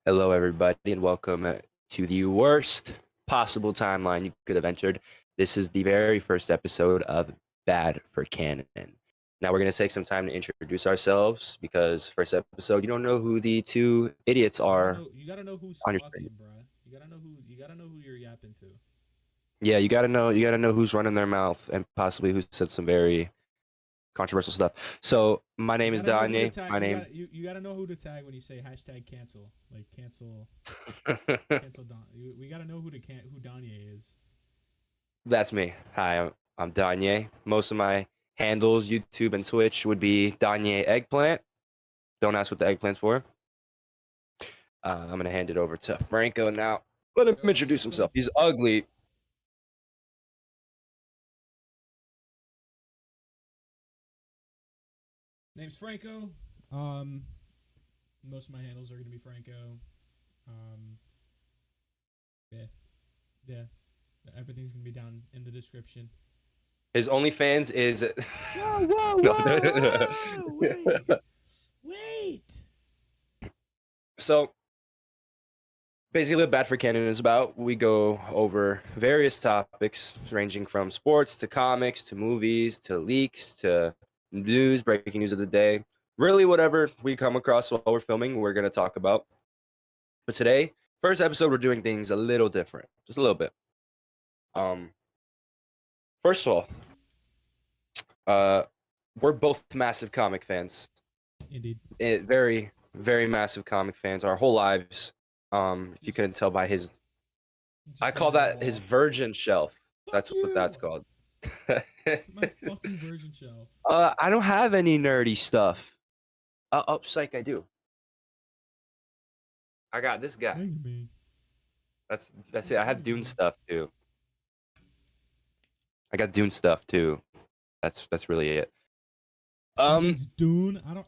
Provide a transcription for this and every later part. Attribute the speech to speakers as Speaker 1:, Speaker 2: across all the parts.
Speaker 1: Hello, everybody, and welcome to the worst possible timeline you could have entered. This is the very first episode of Bad for Canon. Now, we're going to take some time to introduce ourselves because first episode, you don't know who the two idiots are
Speaker 2: You gotta know who's
Speaker 1: on your screen.
Speaker 2: talking, bruh. You gotta know who you're yapping to.
Speaker 1: Yeah, you got to know who's running their mouth and possibly who said some very controversial stuff. So, my
Speaker 2: You
Speaker 1: name is
Speaker 2: gotta know who to
Speaker 1: Danye.
Speaker 2: tag.
Speaker 1: My name.
Speaker 2: You gotta know who to tag when you say hashtag cancel. Like cancel Don. We gotta know who Danye is.
Speaker 1: That's me. Hi, I'm Danye. Most of my handles, YouTube and Twitch, would be Danye Eggplant. Don't ask what the eggplant's for. I'm gonna hand it over to Franco now. Let him introduce
Speaker 2: So
Speaker 1: himself. He's ugly.
Speaker 2: name's Franco. Um, Most of my handles are gonna be Franco. Um, yeah, yeah. Everything's gonna be down in the description.
Speaker 1: His OnlyFans is
Speaker 2: Whoa, whoa,
Speaker 1: no.
Speaker 2: whoa, whoa! Wait.
Speaker 1: So basically, what Bad for Canon is about. We go over various topics ranging from sports to comics to movies to leaks to news, breaking news of the day. Really, whatever we come across while we're filming, we're gonna talk about. But today, first episode, we're doing things a little different, just a little bit. Um, First of all, uh, we're both massive comic fans.
Speaker 2: Indeed.
Speaker 1: Very, very massive comic fans. Our whole lives. If you couldn't
Speaker 2: Just,
Speaker 1: tell by his, I
Speaker 2: just
Speaker 1: call
Speaker 2: looking at a
Speaker 1: that his
Speaker 2: wall.
Speaker 1: virgin shelf.
Speaker 2: Fuck
Speaker 1: That's what that's
Speaker 2: you.
Speaker 1: called.
Speaker 2: It's my fucking version shelf.
Speaker 1: I don't have any nerdy stuff. Oh, psych, I do. I got this guy.
Speaker 2: Thank you, man.
Speaker 1: That's it. I have
Speaker 2: Thank you,
Speaker 1: Dune
Speaker 2: man.
Speaker 1: stuff too. I got Dune stuff too. That's really it.
Speaker 2: This guy
Speaker 1: Um,
Speaker 2: thinks Dune. I don't.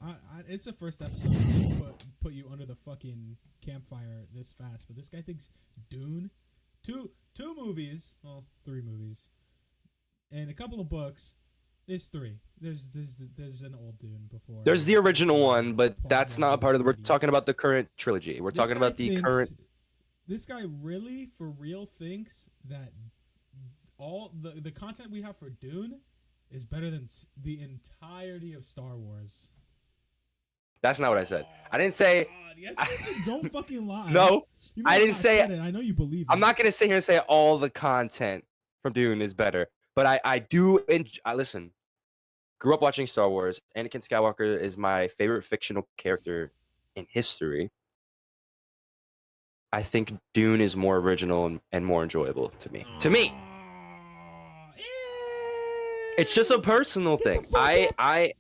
Speaker 2: It's the first episode. I don't mean to put you under the fucking campfire this fast, but this guy thinks Dune. Two movies. Well, three movies, and a couple of books. There's three. There's an old Dune before.
Speaker 1: there's the original
Speaker 2: Before
Speaker 1: one, but
Speaker 2: Paul
Speaker 1: that's not
Speaker 2: Atreides
Speaker 1: part of the. We're
Speaker 2: Atreides.
Speaker 1: talking about the current trilogy. We're
Speaker 2: This
Speaker 1: talking
Speaker 2: guy
Speaker 1: about the current.
Speaker 2: thinks. This guy really, for real, thinks that all the content we have for Dune is better than the entirety of Star Wars.
Speaker 1: That's not what I said. I didn't say.
Speaker 2: God, yes, you just don't fucking lie.
Speaker 1: No,
Speaker 2: You may
Speaker 1: I
Speaker 2: have
Speaker 1: didn't
Speaker 2: not
Speaker 1: say.
Speaker 2: said it. I know you believe it.
Speaker 1: I'm not gonna sit here and say all the content from Dune is better, but I do. I listen. Grew up watching Star Wars. Anakin Skywalker is my favorite fictional character in history. I think Dune is more original and more enjoyable to me. To me, it's just a personal
Speaker 2: Get the
Speaker 1: thing.
Speaker 2: fuck up.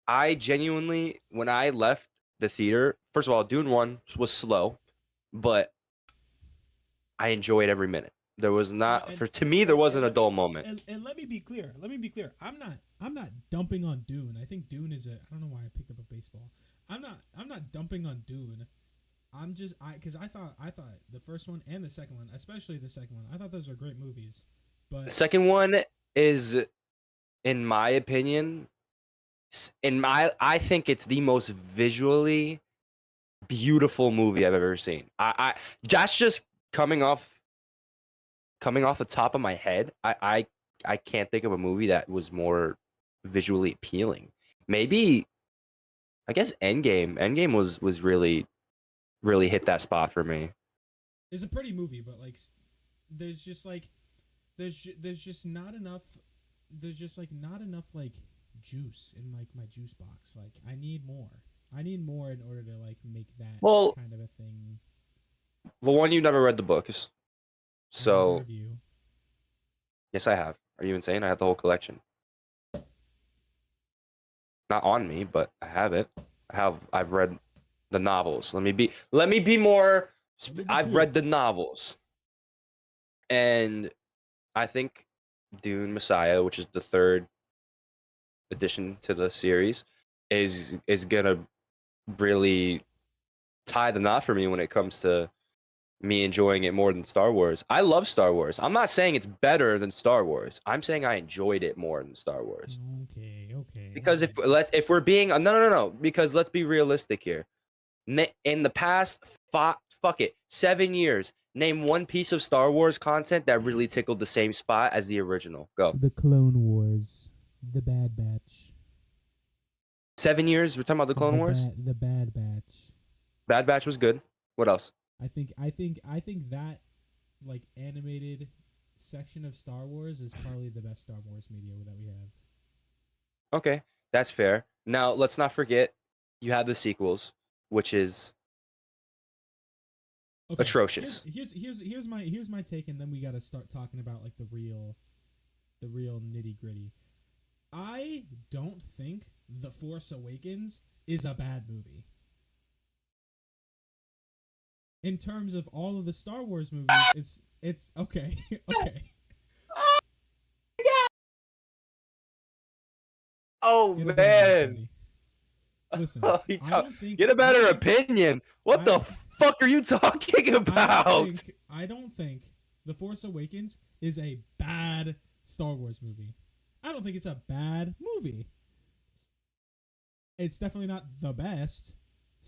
Speaker 1: I genuinely, when I left the theater, first of all, Dune 1 was slow, but I enjoyed every minute. There was not,
Speaker 2: And,
Speaker 1: for to me, there wasn't a
Speaker 2: let me
Speaker 1: dull moment.
Speaker 2: and let me be clear. Let me be clear. I'm not dumping on Dune. I think Dune is a. I don't know why I picked up a baseball. I'm not dumping on Dune. I'm just because I thought the first one and the second one, especially the second one, I thought those are great movies.
Speaker 1: The
Speaker 2: But
Speaker 1: second one is, in my opinion, I think it's the most visually beautiful movie I've ever seen. That's just coming off the top of my head. I can't think of a movie that was more visually appealing. Maybe I guess Endgame. Endgame was really hit that spot for me.
Speaker 2: it's a pretty movie. But like, there's just like there's just not enough. There's just like not enough like juice in like my juice box. Like I need more. I need more in order to like make that
Speaker 1: Well,
Speaker 2: kind of a thing.
Speaker 1: one, you never read the books,
Speaker 2: And neither
Speaker 1: so
Speaker 2: of you.
Speaker 1: yes, I have. Are you insane? I have the whole collection. Not on me, but I have it. I've read the novels. Let me be more.
Speaker 2: Let me be
Speaker 1: I've
Speaker 2: clear.
Speaker 1: read the novels, and I think Dune Messiah, which is the third addition to the series, is gonna really tie the knot for me when it comes to me enjoying it more than Star Wars. I love Star Wars. I'm not saying it's better than Star Wars. I'm saying I enjoyed it more than Star Wars.
Speaker 2: Okay, okay.
Speaker 1: Because if we're being no, because let's be realistic here. In the past, fuck it, 7 years, name one piece of Star Wars content that really tickled the same spot as the original. Go.
Speaker 2: The Clone Wars, The Bad Batch.
Speaker 1: 7 years. We're talking about the Clone Wars.
Speaker 2: The Bad Batch.
Speaker 1: Bad Batch was good. What else?
Speaker 2: I think that like animated section of Star Wars is probably the best Star Wars media that we have.
Speaker 1: Okay, that's fair. Now let's not forget you have the sequels, which is atrocious.
Speaker 2: Here's my take, and then we gotta start talking about like the real nitty gritty. I don't think The Force Awakens is a bad movie. In terms of all of the Star Wars movies, it's okay. Okay.
Speaker 1: Oh
Speaker 2: Get a
Speaker 1: man.
Speaker 2: Listen,
Speaker 1: get a better opinion. What the fuck are you talking about?
Speaker 2: I don't think The Force Awakens is a bad Star Wars movie. I don't think it's a bad movie. It's definitely not the best.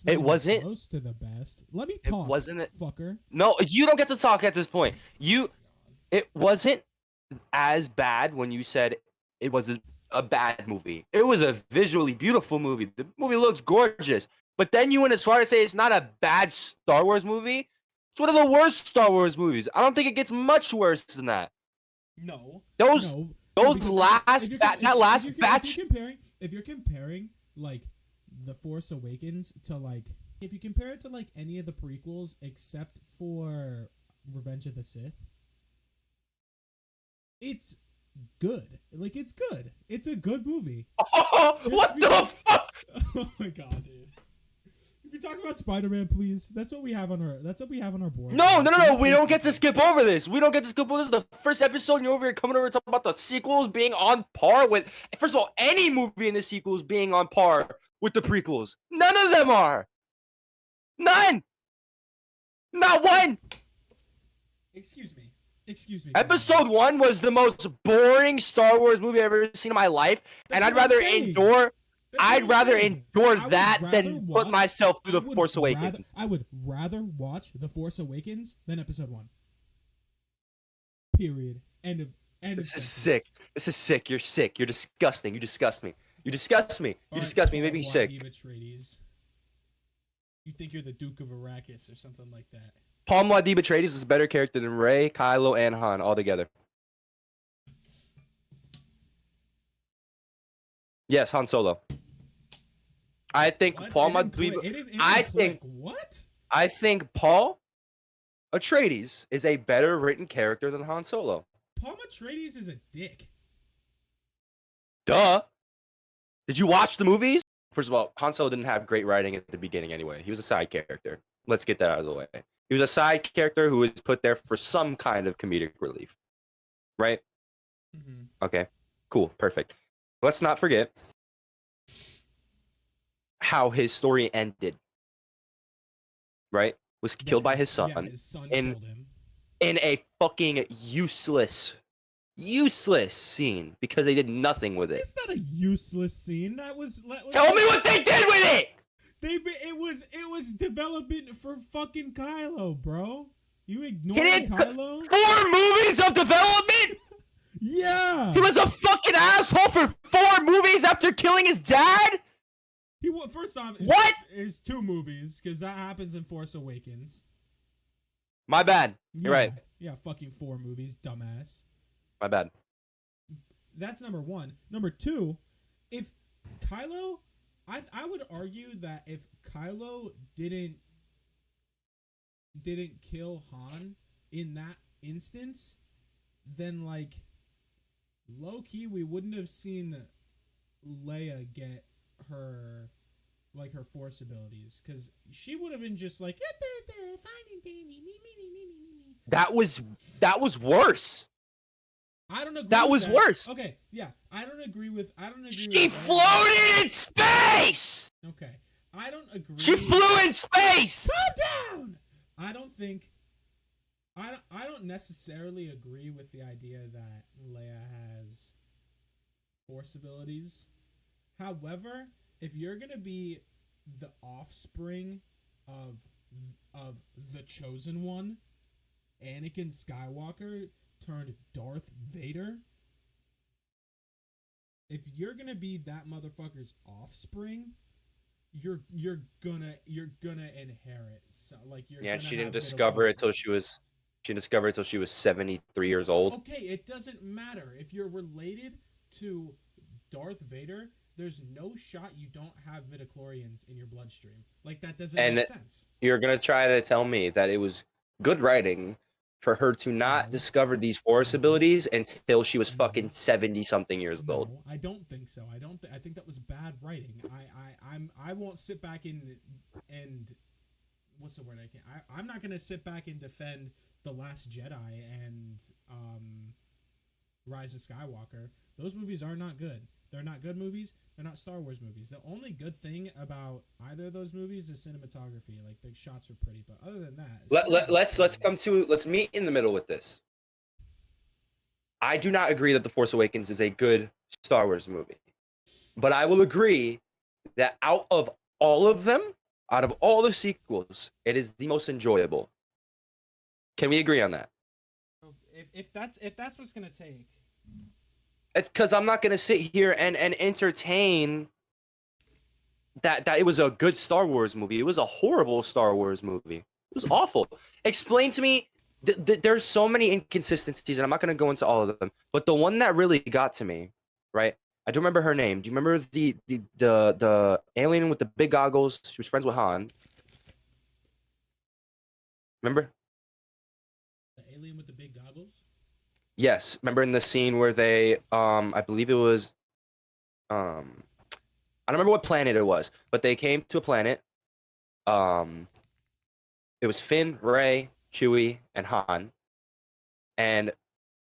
Speaker 1: It wasn't
Speaker 2: close to the best. Let me talk.
Speaker 1: Wasn't it,
Speaker 2: fucker?
Speaker 1: No, you don't get to talk at this point. It wasn't as bad when you said it was a bad movie. It was a visually beautiful movie. The movie looks gorgeous. But then you went as far as say it's not a bad Star Wars movie. It's one of the worst Star Wars movies. I don't think it gets much worse than that.
Speaker 2: No.
Speaker 1: Those last batch.
Speaker 2: If you're comparing like The Force Awakens to like, if you compare it to like any of the prequels except for Revenge of the Sith, it's good. Like, it's good. It's a good movie.
Speaker 1: Oh, what the fuck?
Speaker 2: Oh my god, dude. If we talk about Spider-Man, please. That's what we have on our board.
Speaker 1: No. We don't get to skip over this. We don't get to skip over this. The first episode, you're over here coming over to talk about the sequels being on par with. First of all, any movie in the sequels being on par with the prequels. None of them are. None. Not one.
Speaker 2: Excuse me.
Speaker 1: Episode 1 was the most boring Star Wars movie I've ever seen in my life, and I'd rather endure that than put myself through The Force Awakens.
Speaker 2: I would rather watch The Force Awakens than Episode 1. Period. End of
Speaker 1: This is sick. This is sick. You're sick. You're disgusting. You disgust me. You disgust me. You disgust me. You make me sick.
Speaker 2: You think you're the Duke of Arrakis or something like that.
Speaker 1: Paul Muad'Dib Atreides is a better character than Rey, Kylo, and Han all together. Yes, Han Solo. I think Paul Muad'Dib. I think Paul Atreides is a better written character than Han Solo.
Speaker 2: Paul Atreides is a dick.
Speaker 1: Duh. Did you watch the movies? First of all, Han Solo didn't have great writing at the beginning anyway. He was a side character. Let's get that out of the way. He was a side character who was put there for some kind of comedic relief. Right?
Speaker 2: Mm-hmm.
Speaker 1: Okay. Cool. Perfect. Let's not forget how his story ended. Right? Was killed by his son.
Speaker 2: Yeah, his son killed him.
Speaker 1: In a fucking useless scene because they did nothing with it.
Speaker 2: It's not a useless scene. That was
Speaker 1: Tell me what they did with it!
Speaker 2: It was development for fucking Kylo, bro. You ignoring Kylo?
Speaker 1: 4 movies of development?
Speaker 2: Yeah.
Speaker 1: He was a fucking asshole for 4 movies after killing his dad?
Speaker 2: First off,
Speaker 1: what?
Speaker 2: It's 2 movies because that happens in Force Awakens.
Speaker 1: My bad. You're right.
Speaker 2: Yeah, fucking 4 movies, dumbass.
Speaker 1: My bad.
Speaker 2: That's number 1. Number 2, if Kylo, I would argue that if Kylo didn't kill Han in that instance, then like low key we wouldn't have seen Leia get her Force abilities because she would have been just like fine and dandy.
Speaker 1: That was worse.
Speaker 2: I don't agree.
Speaker 1: That was worse.
Speaker 2: Okay, yeah, I don't agree with.
Speaker 1: She floated in space.
Speaker 2: Okay, I don't agree.
Speaker 1: She flew in space.
Speaker 2: Calm down. I don't necessarily agree with the idea that Leia has Force abilities. However, if you're gonna be the offspring of of the Chosen One, Anakin Skywalker turned Darth Vader. If you're gonna be that motherfucker's offspring, you're gonna inherit. So, like you're
Speaker 1: Yeah, and
Speaker 2: gonna
Speaker 1: she didn't
Speaker 2: have
Speaker 1: discover it
Speaker 2: midichlorians.
Speaker 1: till she discovered it till she was 73 years old.
Speaker 2: Okay, it doesn't matter if you're related to Darth Vader. There's no shot you don't have midichlorians in your bloodstream. Like that doesn't make
Speaker 1: And
Speaker 2: sense.
Speaker 1: you're gonna try to tell me that it was good writing for her to not
Speaker 2: No,
Speaker 1: discover these force
Speaker 2: no,
Speaker 1: abilities until she was fucking
Speaker 2: no.
Speaker 1: 70 something years old.
Speaker 2: No, I don't think so. I don't. I think that was bad writing. I won't sit back and what's the word I can't. I'm not gonna sit back and defend the Last Jedi and Rise of Skywalker. Those movies are not good. They're not good movies. They're not Star Wars movies. The only good thing about either of those movies is cinematography. Like the shots were pretty, but other than that,
Speaker 1: Let's meet in the middle with this. I do not agree that The Force Awakens is a good Star Wars movie. But I will agree that out of all of them, out of all the sequels, it is the most enjoyable. Can we agree on that?
Speaker 2: if that's what's gonna take.
Speaker 1: It's because I'm not gonna sit here and entertain that it was a good Star Wars movie. It was a horrible Star Wars movie. It was awful. Explain to me. There's so many inconsistencies, and I'm not gonna go into all of them. But the one that really got to me, right? I don't remember her name. Do you remember the alien with the big goggles? She was friends with Han. Remember?
Speaker 2: The alien with the big goggles.
Speaker 1: Yes. Remember in the scene where they I believe it was I don't remember what planet it was, but they came to a planet. Um it was Finn, Rey, Chewie, and Han. And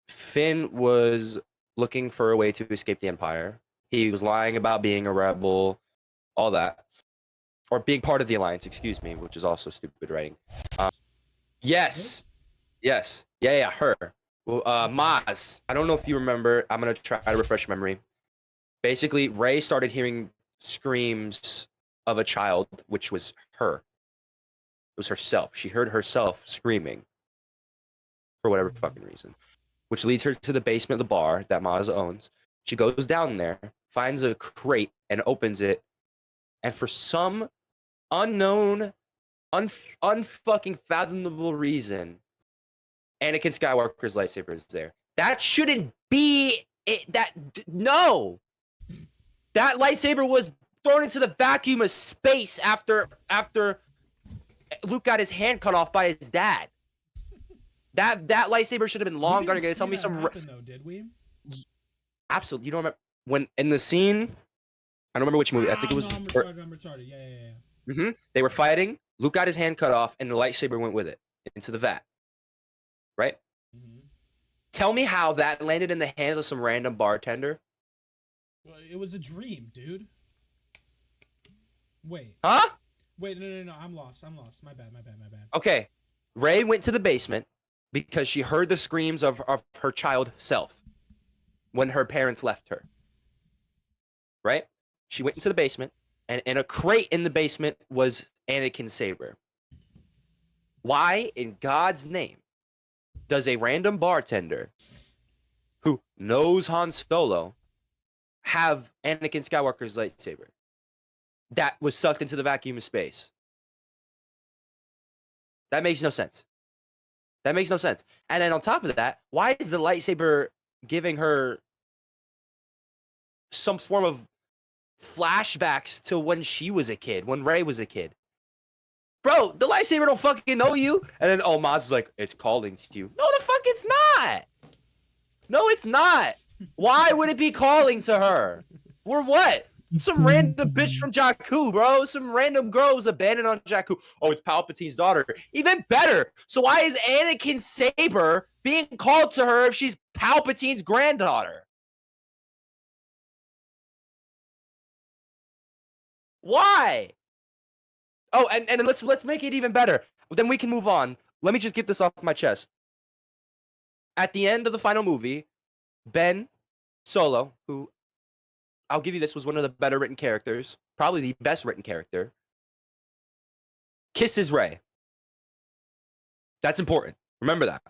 Speaker 1: Finn was looking for a way to escape the Empire. He was lying about being a rebel, all that. Or being part of the Alliance, excuse me, which is also stupid writing. Yes. Yes. Yeah, her. Well, Maz. I don't know if you remember. I'm going to try to refresh your memory. Basically, Rey started hearing screams of a child, which was her. It was herself. She heard herself screaming for whatever fucking reason, which leads her to the basement of the bar that Maz owns. She goes down there, finds a crate, and opens it. And for some unknown, unfucking fathomable reason, Anakin Skywalker's lightsaber is there. That shouldn't be it. No, that lightsaber was thrown into the vacuum of space after Luke got his hand cut off by his dad. That lightsaber should have been long gone. Tell me some.
Speaker 2: Happen, though, did we?
Speaker 1: Absolutely, you don't remember when in the scene. I don't remember which movie. I think it was.
Speaker 2: No, I'm retarded. Yeah.
Speaker 1: Mm-hmm. They were fighting. Luke got his hand cut off, and the lightsaber went with it into the vat. Right?
Speaker 2: Mm-hmm.
Speaker 1: Tell me how that landed in the hands of some random bartender.
Speaker 2: Well, it was a dream, dude. Wait.
Speaker 1: Huh?
Speaker 2: Wait, no. I'm lost. My bad.
Speaker 1: Okay. Rey went to the basement because she heard the screams of her child self when her parents left her. Right? She went into the basement, and in a crate in the basement was Anakin's saber. Why, in God's name, does a random bartender who knows Han Solo have Anakin Skywalker's lightsaber that was sucked into the vacuum of space? That makes no sense. And then on top of that, why is the lightsaber giving her some form of flashbacks to when she was a kid, when Rey was a kid? Bro, the lightsaber don't fucking know you. And then, Maz is like, it's calling to you. No, the fuck it's not. No, it's not. Why would it be calling to her? For what? Some random bitch from Jakku, bro. Some random girl was abandoned on Jakku. Oh, it's Palpatine's daughter. Even better. So why is Anakin's saber being called to her if she's Palpatine's granddaughter? Why? Oh, and let's make it even better. Then we can move on. Let me just get this off my chest. At the end of the final movie, Ben Solo, who I'll give you this, was one of the better written characters, probably the best written character, kisses Rey. That's important. Remember that.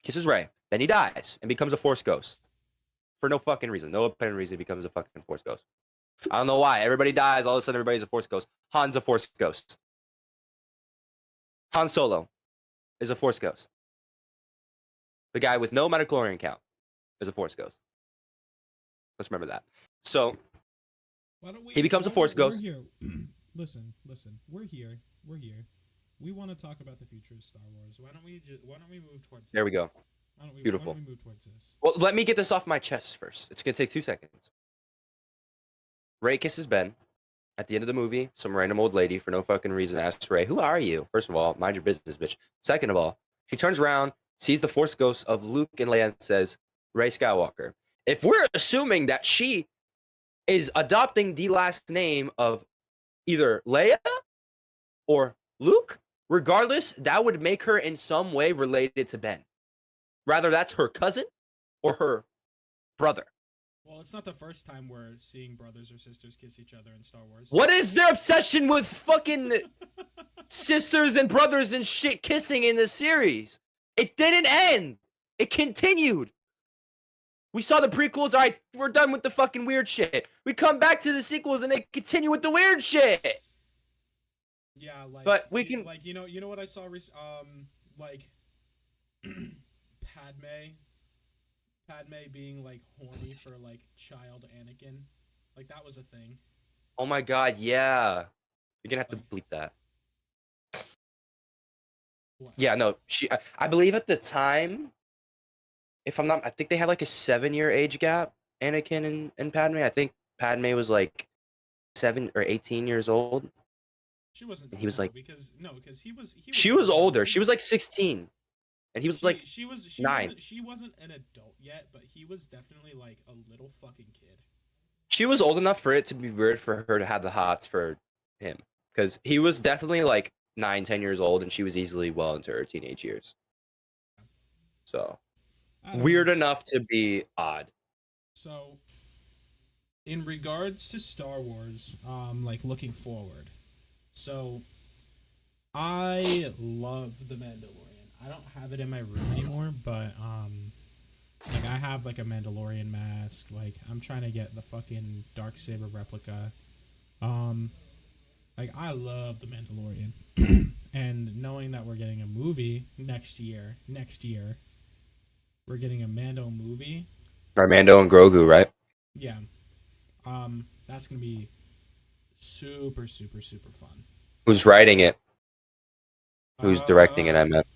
Speaker 1: Kisses Rey. Then he dies and becomes a Force ghost. For no fucking reason. No apparent reason he becomes a fucking Force ghost. I don't know why. Everybody dies. All of a sudden, everybody's a Force ghost. Han's a Force ghost. Han Solo is a Force ghost. The guy with no midichlorian count is a Force ghost. Let's remember that. So he becomes a Force ghost.
Speaker 2: We're here. listen. We're here. We want to talk about the future of Star Wars. Why don't we move towards?
Speaker 1: There we go. Beautiful.
Speaker 2: Why don't we move towards this?
Speaker 1: Well, let me get this off my chest first. It's gonna take 2 seconds. Rey kisses Ben. At the end of the movie, some random old lady for no fucking reason asks Rey, "Who are you?" First of all, mind your business, bitch. Second of all, she turns around, sees the Force ghosts of Luke and Leia, and says, "Rey Skywalker." If we're assuming that she is adopting the last name of either Leia or Luke, regardless, that would make her in some way related to Ben. Rather, that's her cousin or her brother.
Speaker 2: Well, it's not the first time we're seeing brothers or sisters kiss each other in Star Wars.
Speaker 1: What is their obsession with fucking sisters and brothers and shit kissing in this series? It didn't end. It continued. We saw the prequels. All right, we're done with the fucking weird shit. We come back to the sequels and they continue with the weird shit.
Speaker 2: Yeah, like,
Speaker 1: but we can,
Speaker 2: like, you know what I saw, like, Padme being like horny for like child Anakin, like that was a thing.
Speaker 1: Oh my god, yeah. You're gonna have to bleep that.
Speaker 2: What?
Speaker 1: Yeah, no, I believe at the time, if I'm not, I think they had like a 7-year age gap, Anakin and Padme. I think Padme was like 7 or 18 years old.
Speaker 2: She wasn't.
Speaker 1: And he was like,
Speaker 2: because he was.
Speaker 1: She was older. She was like 16, and he was like
Speaker 2: she
Speaker 1: 9.
Speaker 2: She wasn't an adult yet, but he was definitely like a little fucking kid.
Speaker 1: She was old enough for it to be weird for her to have the hots for him, because he was definitely like 9, 10 years old, and she was easily well into her teenage years. So weird enough to be odd.
Speaker 2: So, in regards to Star Wars, like looking forward, so I love The Mandalorian. I don't have it in my room anymore, but like I have like a Mandalorian mask. Like I'm trying to get the fucking Darksaber replica. Like I love The Mandalorian, and knowing that we're getting a movie next year, we're getting a Mando movie.
Speaker 1: Right, Mando and Grogu, right?
Speaker 2: Yeah. That's gonna be super, super, super fun.
Speaker 1: Who's writing it? Who's directing it? I meant.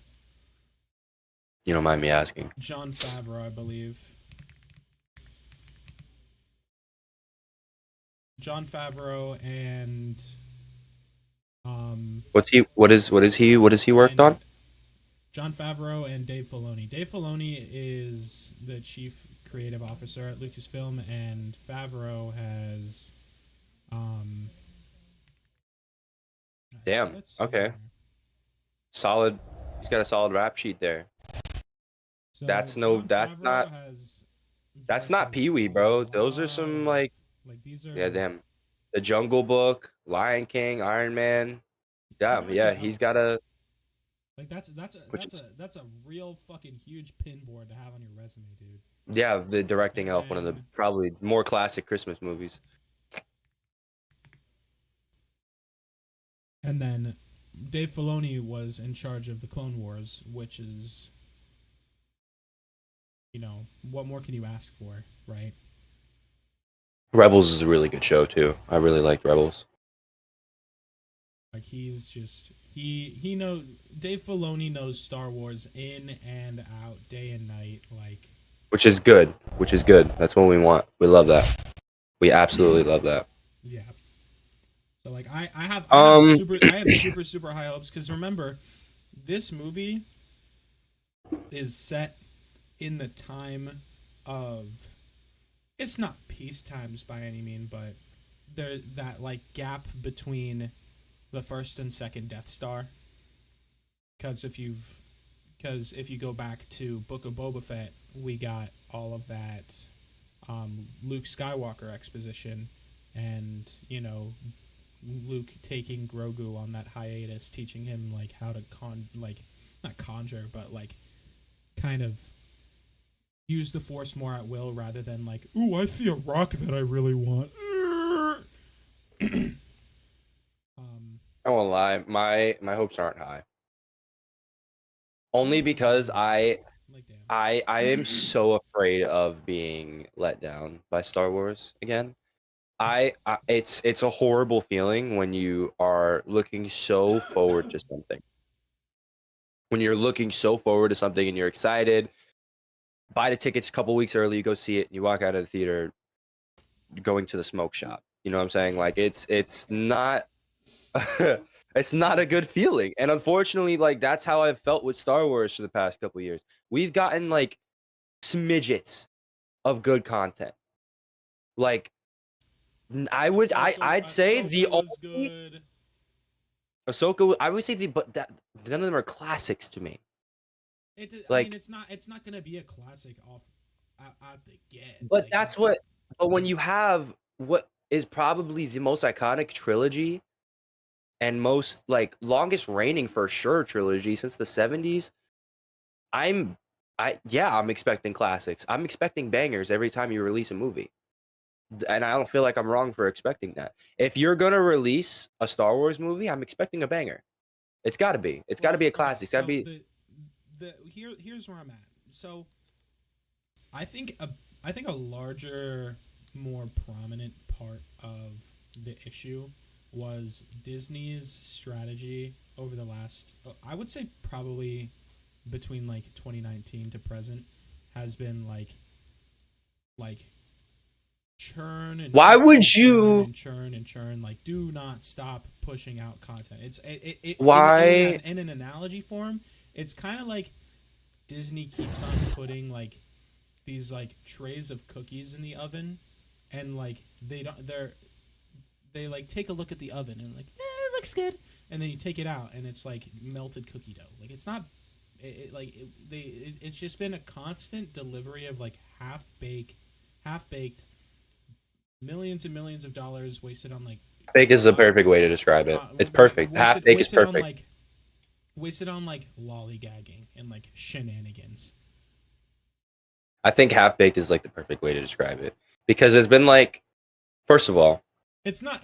Speaker 1: You don't mind me asking.
Speaker 2: Jon Favreau, I believe. Jon Favreau and
Speaker 1: What is he worked on?
Speaker 2: Jon Favreau and Dave Filoni. Dave Filoni is the chief creative officer at Lucasfilm, and Favreau has
Speaker 1: Damn. Okay. Solid. He's got a solid rap sheet there.
Speaker 2: So
Speaker 1: that's not Pee-wee, bro. Those are some like
Speaker 2: these are.
Speaker 1: Yeah, damn. The Jungle Book, Lion King, Iron Man. Damn, yeah, he's got a.
Speaker 2: Like that's a real fucking huge pinboard to have on your resume, dude.
Speaker 1: Yeah, the directing help, one of the probably more classic Christmas movies.
Speaker 2: And then Dave Filoni was in charge of the Clone Wars, which is, what more can you ask for, right?
Speaker 1: Rebels is a really good show too. I really liked Rebels.
Speaker 2: Like he's just he knows Dave Filoni knows Star Wars in and out, day and night, like.
Speaker 1: Which is good. That's what we want. We love that. We absolutely love that.
Speaker 2: Yeah. So like I have super high hopes, because remember, this movie is set in the time of, it's not peace times by any mean, but there that like gap between the first and second Death Star. Because if you go back to Book of Boba Fett, we got all of that Luke Skywalker exposition, and Luke taking Grogu on that hiatus, teaching him like how to not conjure, but like kind of use the Force more at will rather than like, ooh, I see a rock that I really want.
Speaker 1: I won't lie, my hopes aren't high. Only
Speaker 2: Hopes are
Speaker 1: because
Speaker 2: low.
Speaker 1: I
Speaker 2: Like, damn.
Speaker 1: I am so afraid of being let down by Star Wars again. It's a horrible feeling when you are looking so forward to something. When you're looking so forward to something and you're excited, buy the tickets a couple weeks early, you go see it, and you walk out of the theater going to the smoke shop. You know what I'm saying? Like it's not it's not a good feeling. And unfortunately, like that's how I've felt with Star Wars for the past couple years. We've gotten like smidgets of good content. Like I'd say the
Speaker 2: Ahsoka was
Speaker 1: only
Speaker 2: good.
Speaker 1: Ahsoka, I would say but that none of them are classics to me.
Speaker 2: I mean,
Speaker 1: Like,
Speaker 2: it's not gonna be a classic off out the get.
Speaker 1: but
Speaker 2: Like
Speaker 1: that's
Speaker 2: it's
Speaker 1: what. But when you have what is probably the most iconic trilogy and most like longest reigning for sure trilogy since the 70s, I'm I'm expecting classics. I'm expecting bangers every time you release a movie. And I don't feel like I'm wrong for expecting that. If you're gonna release a Star Wars movie, I'm expecting a banger. It's got to be. It's got to
Speaker 2: well,
Speaker 1: be a
Speaker 2: okay.
Speaker 1: classic. It's got to
Speaker 2: So
Speaker 1: be.
Speaker 2: here's where I'm at. So I think a larger, more prominent part of the issue was Disney's strategy over the last, I would say probably between like 2019 to present, has been like churn and
Speaker 1: Why
Speaker 2: churn
Speaker 1: would
Speaker 2: and churn
Speaker 1: you?
Speaker 2: and churn and churn. Like, do not stop pushing out content. It's
Speaker 1: Why?
Speaker 2: in an analogy form. It's kind of like Disney keeps on putting like these like trays of cookies in the oven, and like they like take a look at the oven and like, it looks good, and then you take it out and it's like melted cookie dough. Like it's not, it's just been a constant delivery of like half baked, millions and millions of dollars wasted on like,
Speaker 1: Fake is the perfect way to describe it. It's perfect. Half fake is perfect.
Speaker 2: Wasted on like lollygagging and like shenanigans.
Speaker 1: I think half baked is like the perfect way to describe it because it's been like, first of all,
Speaker 2: It's not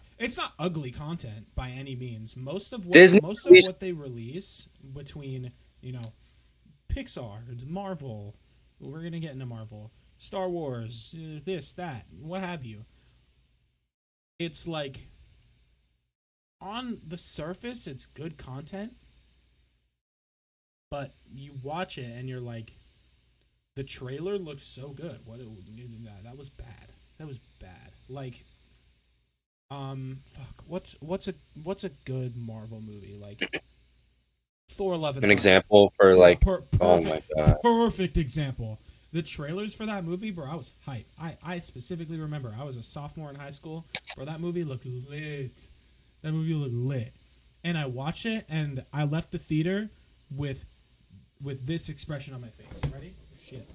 Speaker 2: ugly content by any means.
Speaker 1: Disney.
Speaker 2: Most of what they release between, Pixar, Marvel, we're gonna get into Marvel, Star Wars, this, that, what have you. It's like on the surface it's good content, but you watch it and you're like, the trailer looked so good. That was bad. That was bad. Like, fuck. What's a good Marvel movie? Like Thor: Love and
Speaker 1: An
Speaker 2: Thunder.
Speaker 1: example for like, oh my
Speaker 2: Perfect,
Speaker 1: god,
Speaker 2: perfect example. The trailers for that movie, bro, I was hyped. I specifically remember I was a sophomore in high school, bro. That movie looked lit. That movie looked lit. And I watched it, and I left the theater with this expression on my face. Ready? Shit.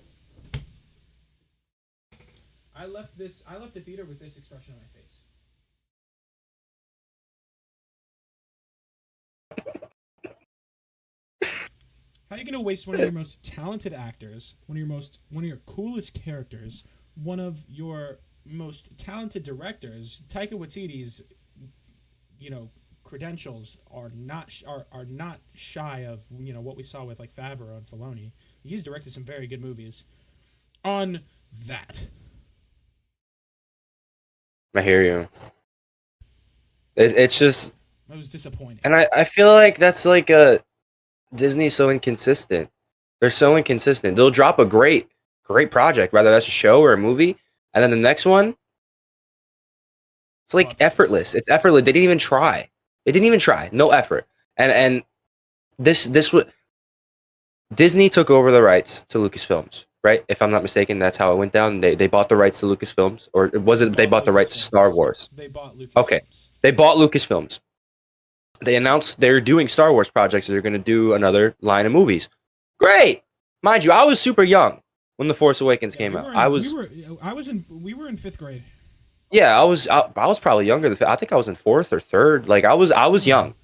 Speaker 2: I left the theater with this expression on my face. How are you gonna waste one of your most talented actors, one of your coolest characters, one of your most talented directors? Taika Waititi's, credentials are not shy of what we saw with like Favreau and Filoni. He's directed some very good movies. On that,
Speaker 1: I hear you. It's just,
Speaker 2: I was disappointed.
Speaker 1: and I feel like that's like a Disney's so inconsistent. They're so inconsistent. They'll drop a great project, whether that's a show or a movie, and then the next one, it's like effortless. It's effortless. They didn't even try. They didn't even try. No effort. And this would Disney took over the rights to Lucasfilms, right? If I'm not mistaken, that's how it went down. They bought the rights to Lucasfilms, or was it they bought the rights to Star Wars?
Speaker 2: They bought Lucasfilms.
Speaker 1: Okay, they bought Lucasfilms. They announced they're doing Star Wars projects. So they're going to do another line of movies. Great, mind you, I was super young when The Force Awakens came out.
Speaker 2: We were in fifth grade.
Speaker 1: Yeah, I was probably younger than I think I was in fourth or third. Like I was young.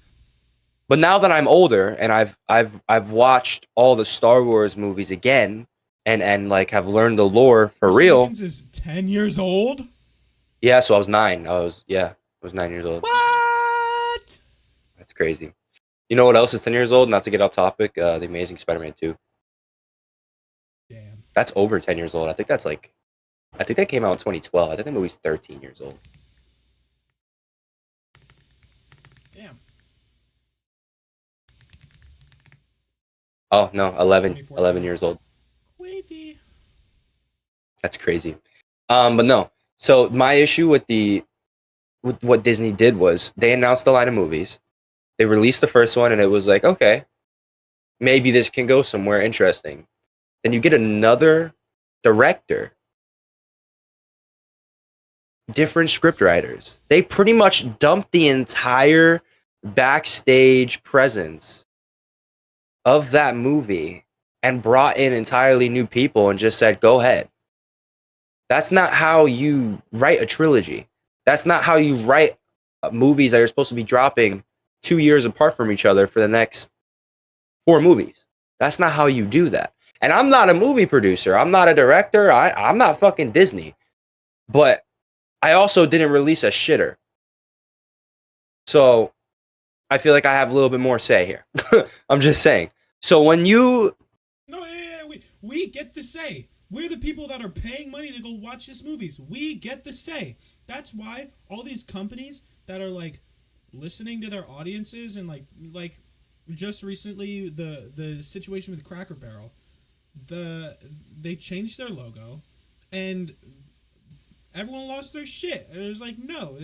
Speaker 1: But now that I'm older and I've watched all the Star Wars movies again and like have learned the lore for
Speaker 2: Force
Speaker 1: real.
Speaker 2: Awakens is 10 years old.
Speaker 1: Yeah, so I was 9. I was 9 years old.
Speaker 2: What?
Speaker 1: That's crazy. You know what else is 10 years old? Not to get off topic, The Amazing Spider-Man 2.
Speaker 2: Damn.
Speaker 1: That's over 10 years old. I think that came out in 2012. I think the movie's 13 years old.
Speaker 2: Damn.
Speaker 1: Oh, no, 11
Speaker 2: 2014.
Speaker 1: years old.
Speaker 2: Wavy.
Speaker 1: That's crazy. But no. So my issue with what Disney did was they announced a line of movies. They released the first one and it was like, okay, maybe this can go somewhere interesting. Then you get another director, different script writers. They pretty much dumped the entire backstage presence of that movie and brought in entirely new people and just said, go ahead. That's not how you write a trilogy. That's not how you write movies that are supposed to be dropping 2 years apart from each other for the next 4 movies. That's not how you do that. And I'm not a movie producer. I'm not a director. I'm not fucking Disney. But I also didn't release a shitter. So I feel like I have a little bit more say here. I'm just saying. So when you...
Speaker 2: No, yeah, we get the say. We're the people that are paying money to go watch these movies. We get the say. That's why all these companies that are like listening to their audiences and like just recently the situation with Cracker Barrel, they changed their logo and everyone lost their shit. It was like, no,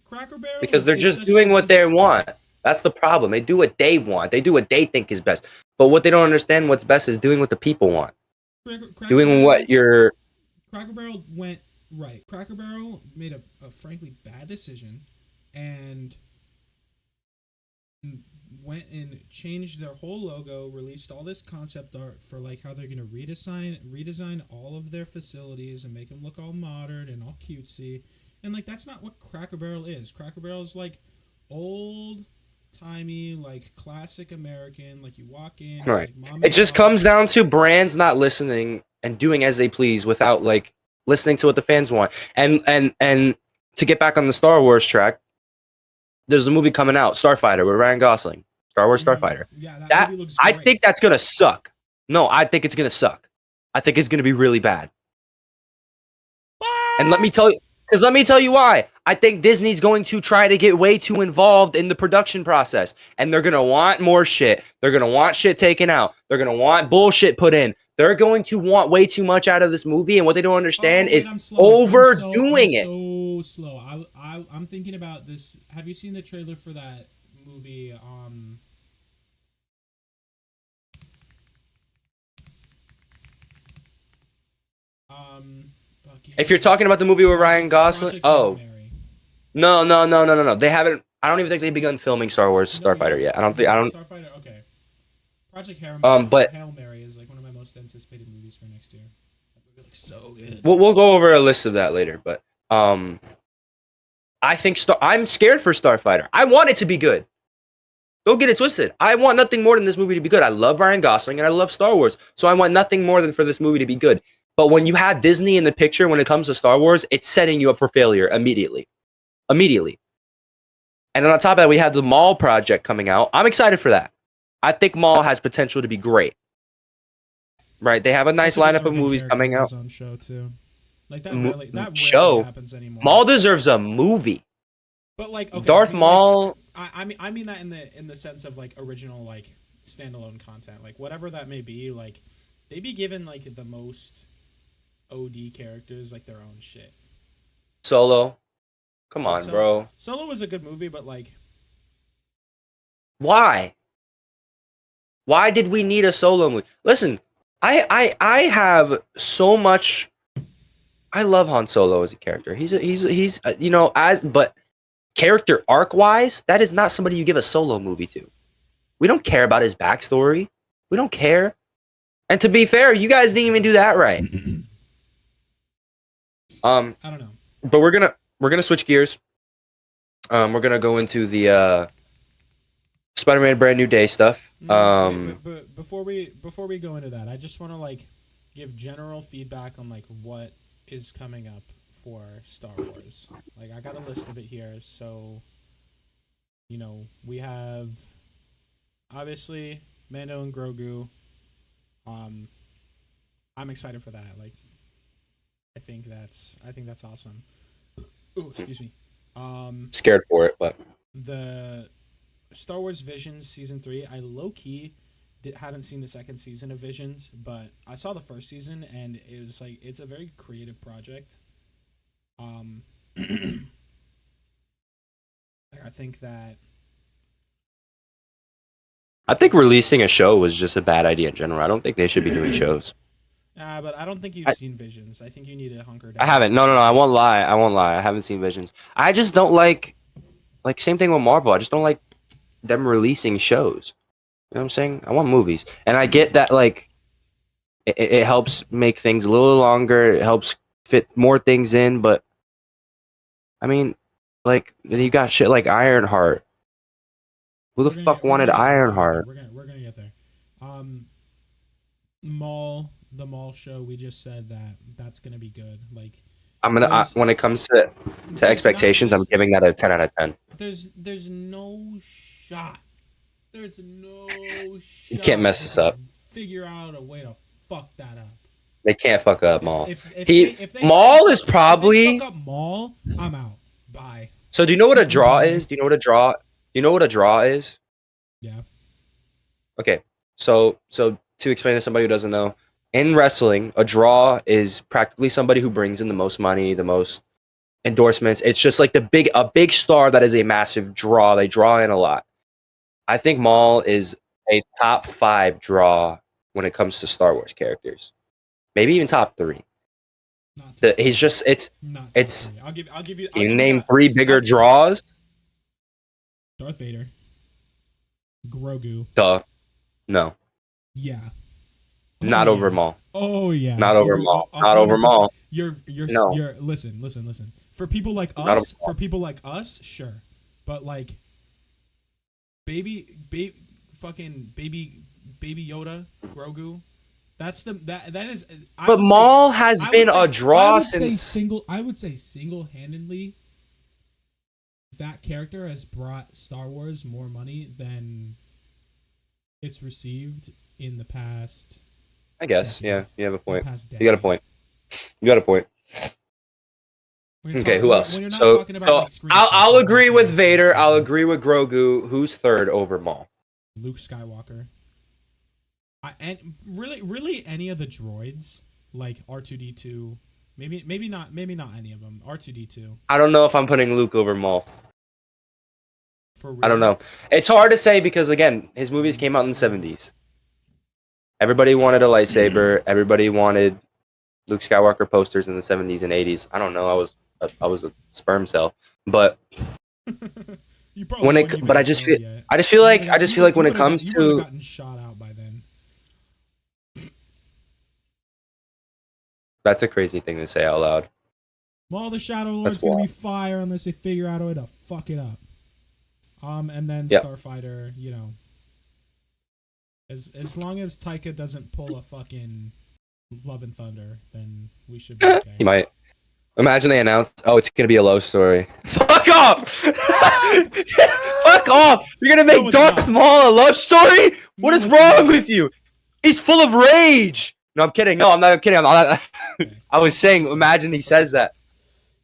Speaker 2: Cracker Barrel
Speaker 1: because they're just doing what they want. That's the problem. They do what they want. They do what they think is best. But what they don't understand what's best is doing what the people want. Doing what you're...
Speaker 2: Cracker Barrel went right. Cracker Barrel made a frankly bad decision and went and changed their whole logo, released all this concept art for like how they're going to redesign all of their facilities and make them look all modern and all cutesy. And like that's not what Cracker Barrel is. Cracker Barrel is like old timey, like classic American. Like you walk in,
Speaker 1: right.
Speaker 2: Like
Speaker 1: it just comes down to brands not listening and doing as they please without like listening to what the fans want. And to get back on the Star Wars track, there's a movie coming out, Starfighter, with Ryan Gosling. Star Wars Starfighter.
Speaker 2: Yeah, that movie looks
Speaker 1: great.
Speaker 2: I
Speaker 1: think that's gonna suck. No, I think it's gonna suck. I think it's gonna be really bad.
Speaker 2: What?
Speaker 1: And let me tell you why. I think Disney's going to try to get way too involved in the production process. And they're going to want more shit. They're going to want shit taken out. They're going to want bullshit put in. They're going to want way too much out of this movie. And what they don't understand is overdoing it.
Speaker 2: I'm so slow. I'm thinking about this. Have you seen the trailer for that movie?
Speaker 1: If you're talking about the movie with Ryan Gosling, no. They haven't. I don't even think they've begun filming Star Wars Starfighter yet. I don't.
Speaker 2: Starfighter, okay. Project Hail Mary is like one of my most anticipated movies for next year. That movie looks so good.
Speaker 1: We'll go over a list of that later, but I think I'm scared for Starfighter. I want it to be good. Don't get it twisted. I want nothing more than this movie to be good. I love Ryan Gosling and I love Star Wars, so I want nothing more than for this movie to be good. But when you have Disney in the picture when it comes to Star Wars, it's setting you up for failure immediately. And then on top of that, we have the Mall project coming out. I'm excited for that. I think Mall has potential to be great. Right? They have a nice lineup of movies coming out.
Speaker 2: On show too. Like that rarely happens anymore.
Speaker 1: Mall deserves a movie.
Speaker 2: But like, okay,
Speaker 1: Darth Maul.
Speaker 2: I mean that in the sense of like original like standalone content, like whatever that may be. Like they be given like the most OD characters like their own shit.
Speaker 1: Solo, come on, bro.
Speaker 2: Solo was a good movie, but like,
Speaker 1: why? Why did we need a Solo movie? Listen, I have so much. I love Han Solo as a character. He's you know, but character arc wise, that is not somebody you give a Solo movie to. We don't care about his backstory. We don't care. And to be fair, you guys didn't even do that right.
Speaker 2: I don't know.
Speaker 1: but we're gonna switch gears. We're gonna go into the Spider-Man Brand New Day stuff.
Speaker 2: Wait, but before we go into that, I just want to like give general feedback on like what is coming up for Star Wars. Like I got a list of it here, so we have obviously Mando and Grogu. Um, I'm excited for that. Like I think that's awesome. Oh, excuse me.
Speaker 1: Scared for it, but
Speaker 2: The Star Wars Visions season 3. I low key haven't seen the second season of Visions, but I saw the first season and it was like it's a very creative project. Um, I think that
Speaker 1: I think releasing a show was just a bad idea in general. I don't think they should be doing shows.
Speaker 2: but I don't think you've
Speaker 1: I,
Speaker 2: seen Visions. I think you need to hunker
Speaker 1: I
Speaker 2: down and
Speaker 1: haven't. No,
Speaker 2: watch
Speaker 1: no, no. I
Speaker 2: Visions.
Speaker 1: won't lie. I won't lie. I haven't seen Visions. I just don't like same thing with Marvel. I just don't like them releasing shows. You know what I'm saying? I want movies, and I get that like it helps make things a little longer. It helps fit more things in, but I mean, like you got shit like Ironheart. Who the fuck
Speaker 2: We're
Speaker 1: wanted
Speaker 2: gonna get there. We're gonna get there.
Speaker 1: Ironheart?
Speaker 2: We're gonna get there. Um, the mall show. We just said that that's gonna be good. Like there's
Speaker 1: When it comes to
Speaker 2: there's not
Speaker 1: expectations, I'm giving that a 10 out of 10.
Speaker 2: there's no shot. There's no
Speaker 1: You can't
Speaker 2: shot
Speaker 1: mess
Speaker 2: they
Speaker 1: this up.
Speaker 2: can figure out a way to fuck that up.
Speaker 1: They can't fuck up
Speaker 2: If
Speaker 1: Maul.
Speaker 2: if if they
Speaker 1: He
Speaker 2: if they fucking
Speaker 1: Maul is
Speaker 2: if they fuck
Speaker 1: probably.
Speaker 2: up Mall, I'm out. Bye.
Speaker 1: So do you know what a draw
Speaker 2: Bye.
Speaker 1: is? Do you know what a draw? Do you know what a draw is?
Speaker 2: Yeah.
Speaker 1: Okay. So to explain to somebody who doesn't know, in wrestling, a draw is practically somebody who brings in the most money, the most endorsements. It's just like a big star that is a massive draw. They draw in a lot. I think Maul is a top 5 draw when it comes to Star Wars characters. Maybe even top 3.
Speaker 2: Not top
Speaker 1: He's
Speaker 2: three.
Speaker 1: just
Speaker 2: Not top
Speaker 1: it's
Speaker 2: three. I'll
Speaker 1: you
Speaker 2: give you
Speaker 1: name
Speaker 2: that.
Speaker 1: 3 bigger
Speaker 2: I'll,
Speaker 1: draws.
Speaker 2: Darth Vader. Grogu.
Speaker 1: Duh. No.
Speaker 2: Yeah. Oh
Speaker 1: Not over
Speaker 2: yeah.
Speaker 1: Maul.
Speaker 2: Oh yeah.
Speaker 1: Not over
Speaker 2: Over
Speaker 1: Maul. Not over
Speaker 2: 100%.
Speaker 1: Maul.
Speaker 2: You're
Speaker 1: No.
Speaker 2: listen. For people like
Speaker 1: Not over
Speaker 2: us,
Speaker 1: Maul.
Speaker 2: sure. But like baby fucking baby Yoda, Grogu. That is I
Speaker 1: But
Speaker 2: would say
Speaker 1: Maul has
Speaker 2: I would
Speaker 1: been
Speaker 2: say
Speaker 1: a draw since.
Speaker 2: I would say single-handedly that character has brought Star Wars more money than it's received in the past
Speaker 1: I guess.
Speaker 2: decade.
Speaker 1: Yeah, you have a
Speaker 2: In the
Speaker 1: point.
Speaker 2: past
Speaker 1: You got a
Speaker 2: decade.
Speaker 1: point. You got a point. Okay, who else?
Speaker 2: When you're not
Speaker 1: So,
Speaker 2: talking about
Speaker 1: so
Speaker 2: like screen stuff,
Speaker 1: I'll
Speaker 2: like
Speaker 1: agree with
Speaker 2: merchandise and
Speaker 1: Vader.
Speaker 2: stuff
Speaker 1: I'll
Speaker 2: like
Speaker 1: agree with Grogu. Who's third over Maul?
Speaker 2: Luke Skywalker. And really any of the droids like R2D2, maybe not any of them. R2D2
Speaker 1: I don't know if I'm putting Luke over Maul.
Speaker 2: for
Speaker 1: I don't
Speaker 2: real.
Speaker 1: know. It's hard to say because again, his movies came out in the 70s. Everybody wanted a lightsaber. Everybody wanted Luke Skywalker posters in the 70s and 80s. I don't know. I was a sperm cell, but
Speaker 2: You probably weren't even
Speaker 1: but
Speaker 2: a cell yet.
Speaker 1: I just feel like when it comes
Speaker 2: you would have
Speaker 1: to
Speaker 2: gotten shot out by then.
Speaker 1: that's a crazy thing to say out loud.
Speaker 2: Well, the Shadow
Speaker 1: That's
Speaker 2: Lord's gonna be
Speaker 1: wild.
Speaker 2: fire unless they figure out a way to fuck it up. And then
Speaker 1: Yeah,
Speaker 2: Starfighter, as long as Taika doesn't pull a fucking Love and Thunder, then we should be okay.
Speaker 1: he might. Imagine they announced, "Oh, it's gonna be a love story." Fuck off! Fuck off! You're gonna
Speaker 2: No,
Speaker 1: make
Speaker 2: it's
Speaker 1: Darth
Speaker 2: not.
Speaker 1: Maul a love story? What
Speaker 2: No,
Speaker 1: is
Speaker 2: it's
Speaker 1: wrong
Speaker 2: not.
Speaker 1: with you? He's full of rage. No, I'm kidding. No, I'm not kidding. I'm not.
Speaker 2: Okay.
Speaker 1: I was saying,
Speaker 2: So,
Speaker 1: imagine
Speaker 2: go
Speaker 1: he
Speaker 2: fuck
Speaker 1: says
Speaker 2: yourself.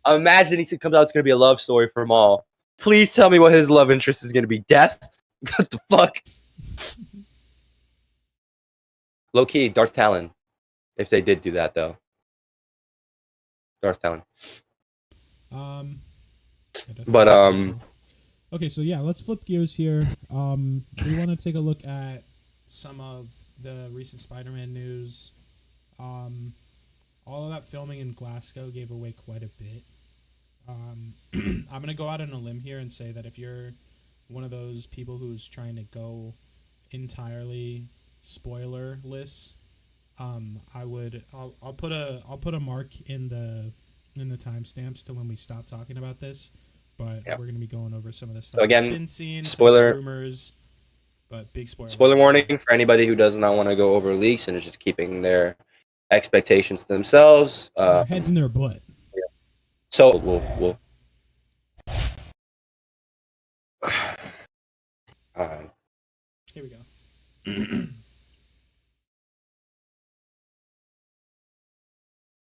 Speaker 1: that. Imagine he comes out. It's gonna be a love story for Maul. Please tell me what his love interest is gonna be. Death? What the fuck? Low key, Darth Talon. If they did do that, though, Darth Talon.
Speaker 2: Yeah, Darth
Speaker 1: But
Speaker 2: Vader's pretty cool. Okay, so yeah, let's flip gears here. We want to take a look at some of the recent Spider-Man news. All of that filming in Glasgow gave away quite a bit. I'm gonna go out on a limb here and say that if you're one of those people who's trying to go entirely spoilerless, I'll put a mark in the in the timestamps to when we stop talking about this, but
Speaker 1: Yeah.
Speaker 2: we're gonna be going over some of the stuff
Speaker 1: So
Speaker 2: that's
Speaker 1: again,
Speaker 2: been seen, some of the
Speaker 1: spoiler
Speaker 2: rumors, but big spoiler.
Speaker 1: warning for anybody who does not want to go over leaks and is just keeping their expectations to themselves.
Speaker 2: Their heads in their butt.
Speaker 1: So
Speaker 2: Yeah.
Speaker 1: uh,
Speaker 2: Here we go.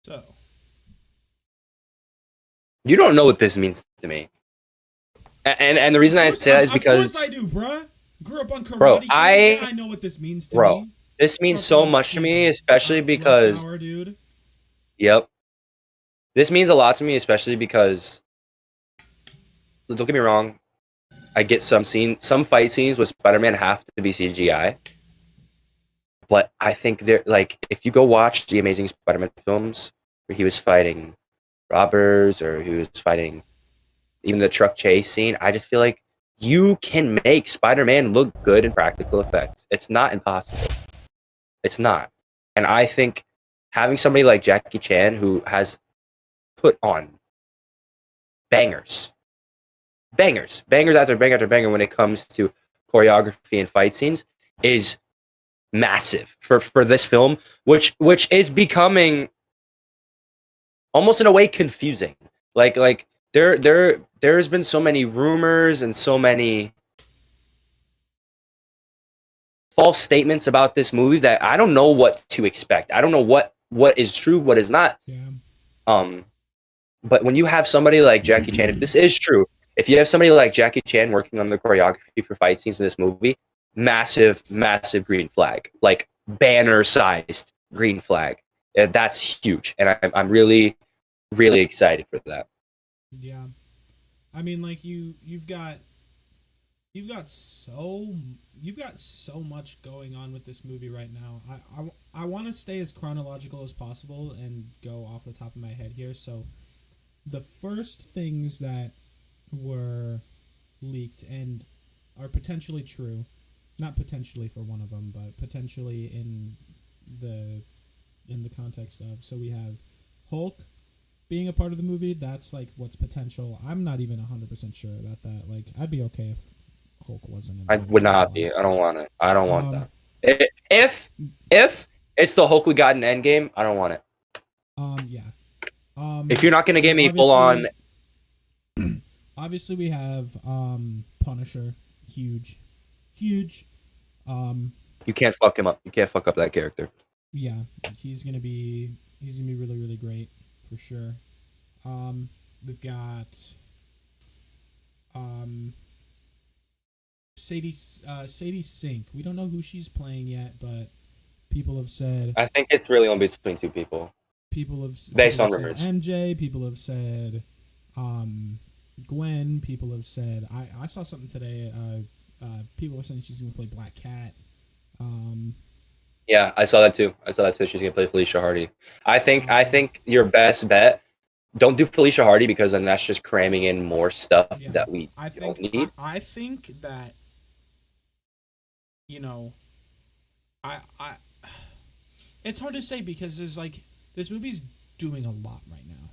Speaker 2: So,
Speaker 1: you don't know what this means to me, and the reason I say that is because,
Speaker 2: of course I do, bruh. Grew up on
Speaker 1: bro,
Speaker 2: Karate Kid. Yeah, I know what this means to me.
Speaker 1: this
Speaker 2: Grew
Speaker 1: means
Speaker 2: up
Speaker 1: so
Speaker 2: on
Speaker 1: much to me,
Speaker 2: fucking,
Speaker 1: especially
Speaker 2: Rush
Speaker 1: because,
Speaker 2: Hour, dude.
Speaker 1: yep, this means a lot to me, especially because, don't get me wrong, I get some fight scenes with Spider-Man have to be CGI, but I think they're like, if you go watch the Amazing Spider-Man films where he was fighting robbers or he was fighting even the truck chase scene, I just feel like you can make Spider-Man look good in practical effects. It's not impossible. It's not. And I think having somebody like Jackie Chan who has put on bangers, bangers after banger after banger when it comes to choreography and fight scenes is massive for this film, which is becoming almost in a way confusing. Like there's been so many rumors and so many false statements about this movie that I don't know what to expect. I don't know what is true, what is not.
Speaker 2: Yeah.
Speaker 1: But when you have somebody like Jackie Chan, if this is true, if you have somebody like Jackie Chan working on the choreography for fight scenes in this movie, massive, massive green flag, like banner-sized green flag. That's huge, and I'm really, really excited for that.
Speaker 2: Yeah. I mean, like you've got so much going on with this movie right now. I want to stay as chronological as possible and go off the top of my head here. So the first things that were leaked and are potentially true, not potentially for one of them, but potentially the in the context of, so we have Hulk being a part of the movie. That's like what's potential. I'm not even 100% sure about that. Like, I'd be okay if Hulk wasn't in the
Speaker 1: I
Speaker 2: movie.
Speaker 1: would not be. I don't want it. I don't want
Speaker 2: Um,
Speaker 1: that. If it's the Hulk we got in Endgame, I don't want it.
Speaker 2: yeah.
Speaker 1: If you're not gonna give me full on,
Speaker 2: Obviously we have Punisher, huge.
Speaker 1: you can't fuck him up. You can't fuck up that character.
Speaker 2: Yeah, he's gonna be really, really great for sure. We've got Sadie Sink. We don't know who she's playing yet, but people have said
Speaker 1: I think it's really only between two people, based on
Speaker 2: said
Speaker 1: rumors.
Speaker 2: MJ. People have said Gwen. People have said I saw something today. People are saying she's gonna play Black Cat.
Speaker 1: Yeah, I saw that too. She's gonna play Felicia Hardy. I think your best bet. Don't do Felicia Hardy because then that's just cramming in more stuff
Speaker 2: Yeah,
Speaker 1: that we don't need.
Speaker 2: I think that, you know, I it's hard to say because there's like, this movie's doing a lot right now.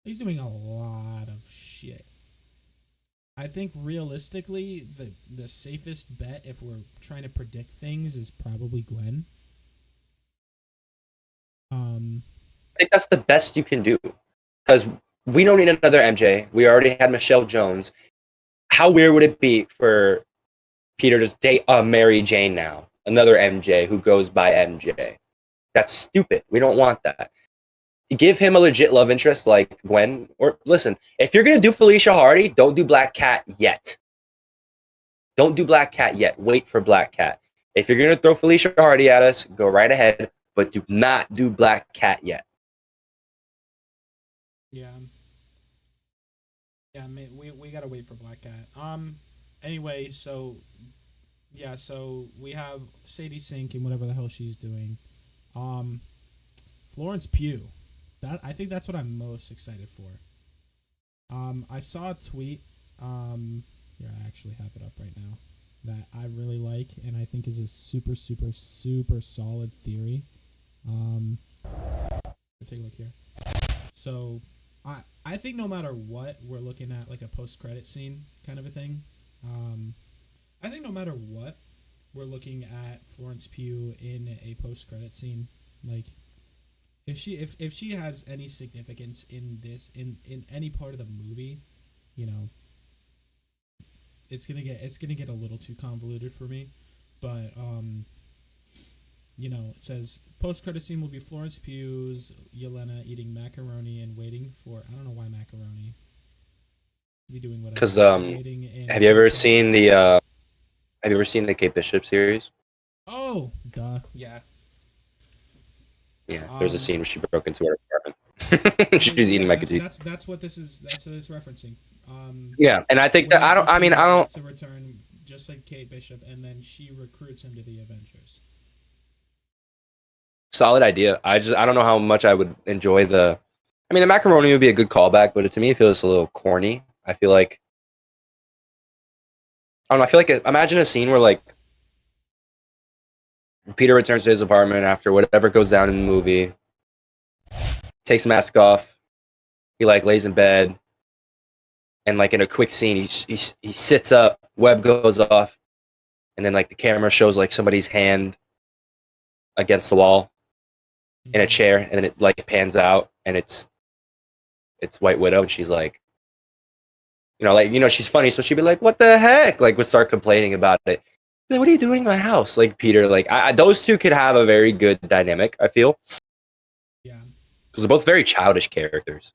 Speaker 2: He's doing a lot of shit. I think realistically, the safest bet if we're trying to predict things is probably Gwen.
Speaker 1: I think that's the best you can do because we don't need another MJ. We already had Michelle Jones. How weird would it be for Peter to date Mary Jane now, another MJ who goes by MJ? That's stupid. We don't want that. Give him a legit love interest like Gwen. Or listen, if you're gonna do Felicia Hardy, don't do Black Cat yet. Don't do Black Cat yet. Wait for Black Cat. If you're gonna throw Felicia Hardy at us, go right ahead, but do not do Black Cat yet.
Speaker 2: Yeah. Yeah, we gotta wait for Black Cat. Anyway, so yeah, so we have Sadie Sink and whatever the hell she's doing. Florence Pugh. I think that's what I'm most excited for. I saw a tweet. Here, I actually have it up right now, that I really like and I think is a super, super, super solid theory. Take a look here. So I think no matter what, we're looking at like a post credit scene kind of a thing. I think no matter what, we're looking at Florence Pugh in a post credit scene. Like if she has any significance in this in any part of the movie, you know, it's gonna get a little too convoluted for me. But you know, it says post credit scene will be Florence Pugh's Yelena eating macaroni and waiting for, I don't know why macaroni. Be doing whatever.
Speaker 1: Because
Speaker 2: Waiting in
Speaker 1: have you ever
Speaker 2: progress.
Speaker 1: seen the have you ever seen the Kate Bishop series?
Speaker 2: Oh, duh. Yeah.
Speaker 1: Yeah, there's a scene where she broke into her apartment. She's eating mac and cheese.
Speaker 2: That's what this is. That's what it's referencing.
Speaker 1: Yeah, and I think that
Speaker 2: Waiting
Speaker 1: I don't.
Speaker 2: for
Speaker 1: I mean, I
Speaker 2: Peter
Speaker 1: don't.
Speaker 2: to return, just like Kate Bishop, and then she recruits him to the Avengers.
Speaker 1: Solid idea. I don't know how much I would enjoy the. I mean, the macaroni would be a good callback, but to me, it feels a little corny. I feel like I don't know. I feel like imagine a scene where like Peter returns to his apartment after whatever goes down in the movie, takes the mask off, he like lays in bed, and like in a quick scene, he sits up, web goes off, and then like the camera shows like somebody's hand against the wall in a chair, and then it like pans out, and it's White Widow, and she's like, she's funny, so she'd be like, "What the heck?" Like, would start complaining about it. Like, what are you doing in my house? Like Peter, like those two could have a very good dynamic. I feel.
Speaker 2: Yeah.
Speaker 1: Because they're both very childish characters.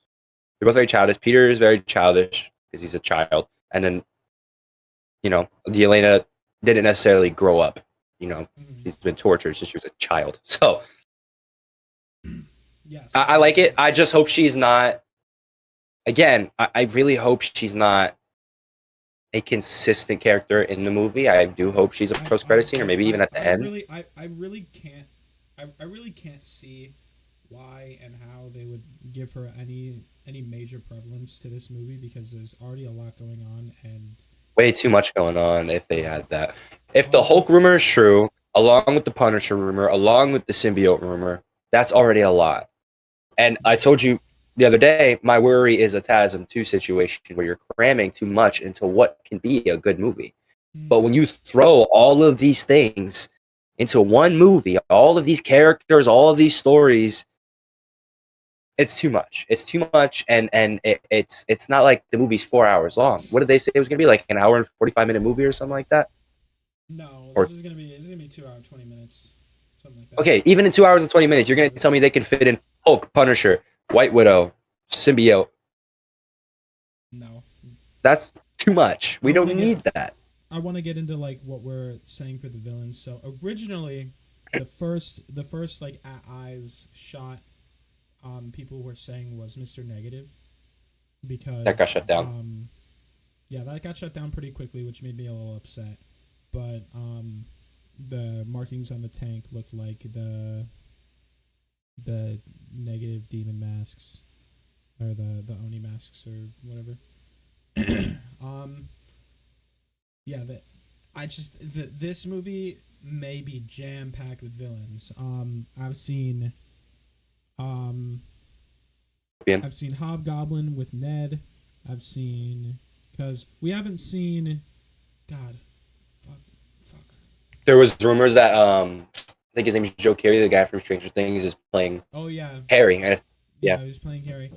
Speaker 1: They're both very childish. Peter is very childish because he's a child, and then, Yelena didn't necessarily grow up. She's been tortured since she was a child. So,
Speaker 2: yes,
Speaker 1: I like it. I just hope she's not. Again, I really hope she's not a consistent character in the movie. I do hope she's a post-credit scene, or maybe even at the end.
Speaker 2: I really can't see why and how they would give her any major prevalence to this movie, because there's already a lot going on, and
Speaker 1: way too much going on if they had that. If the Hulk rumor is true, along with the Punisher rumor, along with the symbiote rumor, that's already a lot. And I told you the other day, my worry is a TASM 2 situation where you're cramming too much into what can be a good movie. But when you throw all of these things into one movie, all of these characters, all of these stories, it's too much. It's too much, and it's not like the movie's 4 hours long. What did they say it was gonna be, like an hour and 45-minute movie or something like that?
Speaker 2: No, this is gonna be 2 hours 20 minutes, something like that.
Speaker 1: Okay, even in 2 hours and 20 minutes, you're gonna tell me they can fit in Hulk, Punisher, White Widow, symbiote?
Speaker 2: No,
Speaker 1: that's too much. We don't need that.
Speaker 2: I want to get into like what we're saying for the villains. So originally, the first like eyes shot, people were saying was Mr. Negative, because
Speaker 1: that got shut down.
Speaker 2: Yeah, that got shut down pretty quickly, which made me a little upset. But the markings on the tank looked like the negative demon masks, or the Oni masks, or whatever. Yeah, this movie may be jam packed with villains. I've seen Hobgoblin with Ned. I've seen, because we haven't seen, God, fuck.
Speaker 1: There was rumors that I think his name is Joe Carey, the guy from Stranger Things, is playing.
Speaker 2: Oh yeah,
Speaker 1: Harry.
Speaker 2: Yeah, he was playing Harry.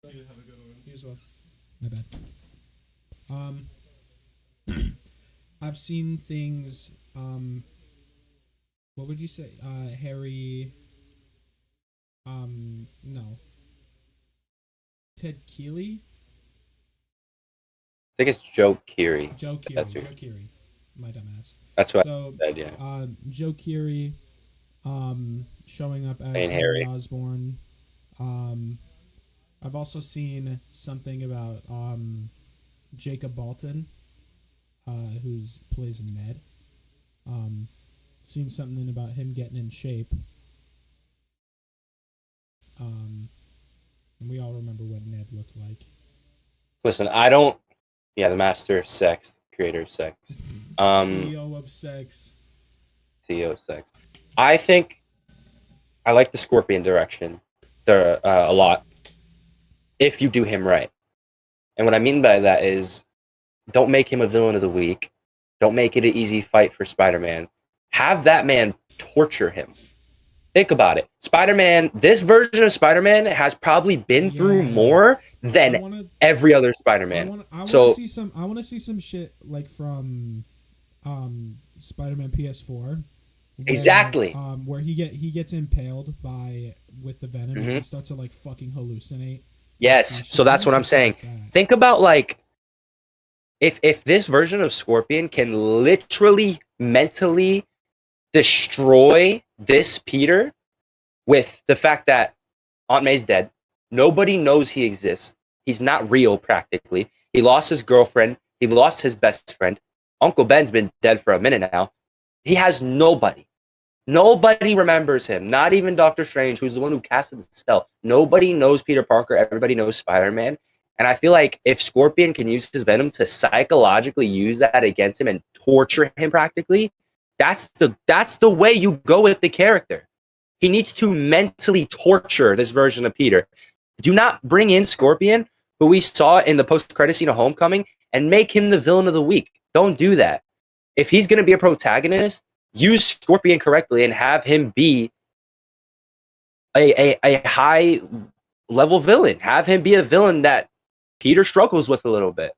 Speaker 2: You have a good one. You as well. My bad. I've seen things. What would you say? Harry. No. Ted Keeley.
Speaker 1: I think it's Joe Keery.
Speaker 2: Joe Keery. My dumbass.
Speaker 1: That's what I said. Yeah.
Speaker 2: Joe Keery. Showing up as
Speaker 1: Harry
Speaker 2: Osborn. I've also seen something about Jacob Bolton, who plays Ned. Seen something about him getting in shape. And we all remember what Ned looked like.
Speaker 1: Listen, I don't. Yeah, the master of sex, creator of sex,
Speaker 2: CEO of sex.
Speaker 1: CEO of sex. I think I like the Scorpion direction there a lot if you do him right. And what I mean by that is don't make him a villain of the week. Don't make it an easy fight for Spider-Man. Have that man torture him. Think about it. Spider-Man, this version of Spider-Man has probably been through more than every other Spider-Man.
Speaker 2: I want to see some. I want to see some shit like from Spider-Man PS4.
Speaker 1: Exactly.
Speaker 2: Where he gets impaled with the venom and he starts to like fucking hallucinate.
Speaker 1: Yes. So that's what I'm saying. Think about like if this version of Scorpion can literally mentally destroy this Peter with the fact that Aunt May's dead. Nobody knows he exists. He's not real practically. He lost his girlfriend. He lost his best friend. Uncle Ben's been dead for a minute now. He has nobody. Nobody remembers him. Not even Doctor Strange, who's the one who casted the spell. Nobody knows Peter Parker. Everybody knows Spider-Man. And I feel like if Scorpion can use his venom to psychologically use that against him and torture him practically, that's the way you go with the character. He needs to mentally torture this version of Peter. Do not bring in Scorpion, who we saw in the post-credit scene of Homecoming, and make him the villain of the week. Don't do that. If he's going to be a protagonist, use Scorpion correctly and have him be a high-level villain. Have him be a villain that Peter struggles with a little bit.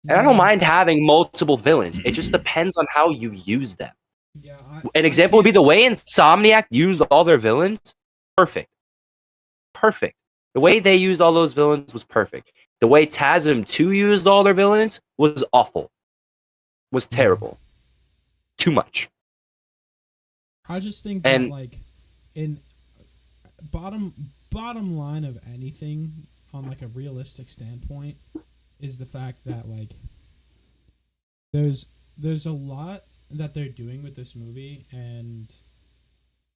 Speaker 1: And I don't mind having multiple villains. It just depends on how you use them.
Speaker 2: Yeah,
Speaker 1: An example would be the way Insomniac used all their villains. Perfect. The way they used all those villains was perfect. The way TASM 2 used all their villains was awful. Was terrible. Too much.
Speaker 2: I just think that like in bottom line of anything on like a realistic standpoint is the fact that like there's a lot that they're doing with this movie, and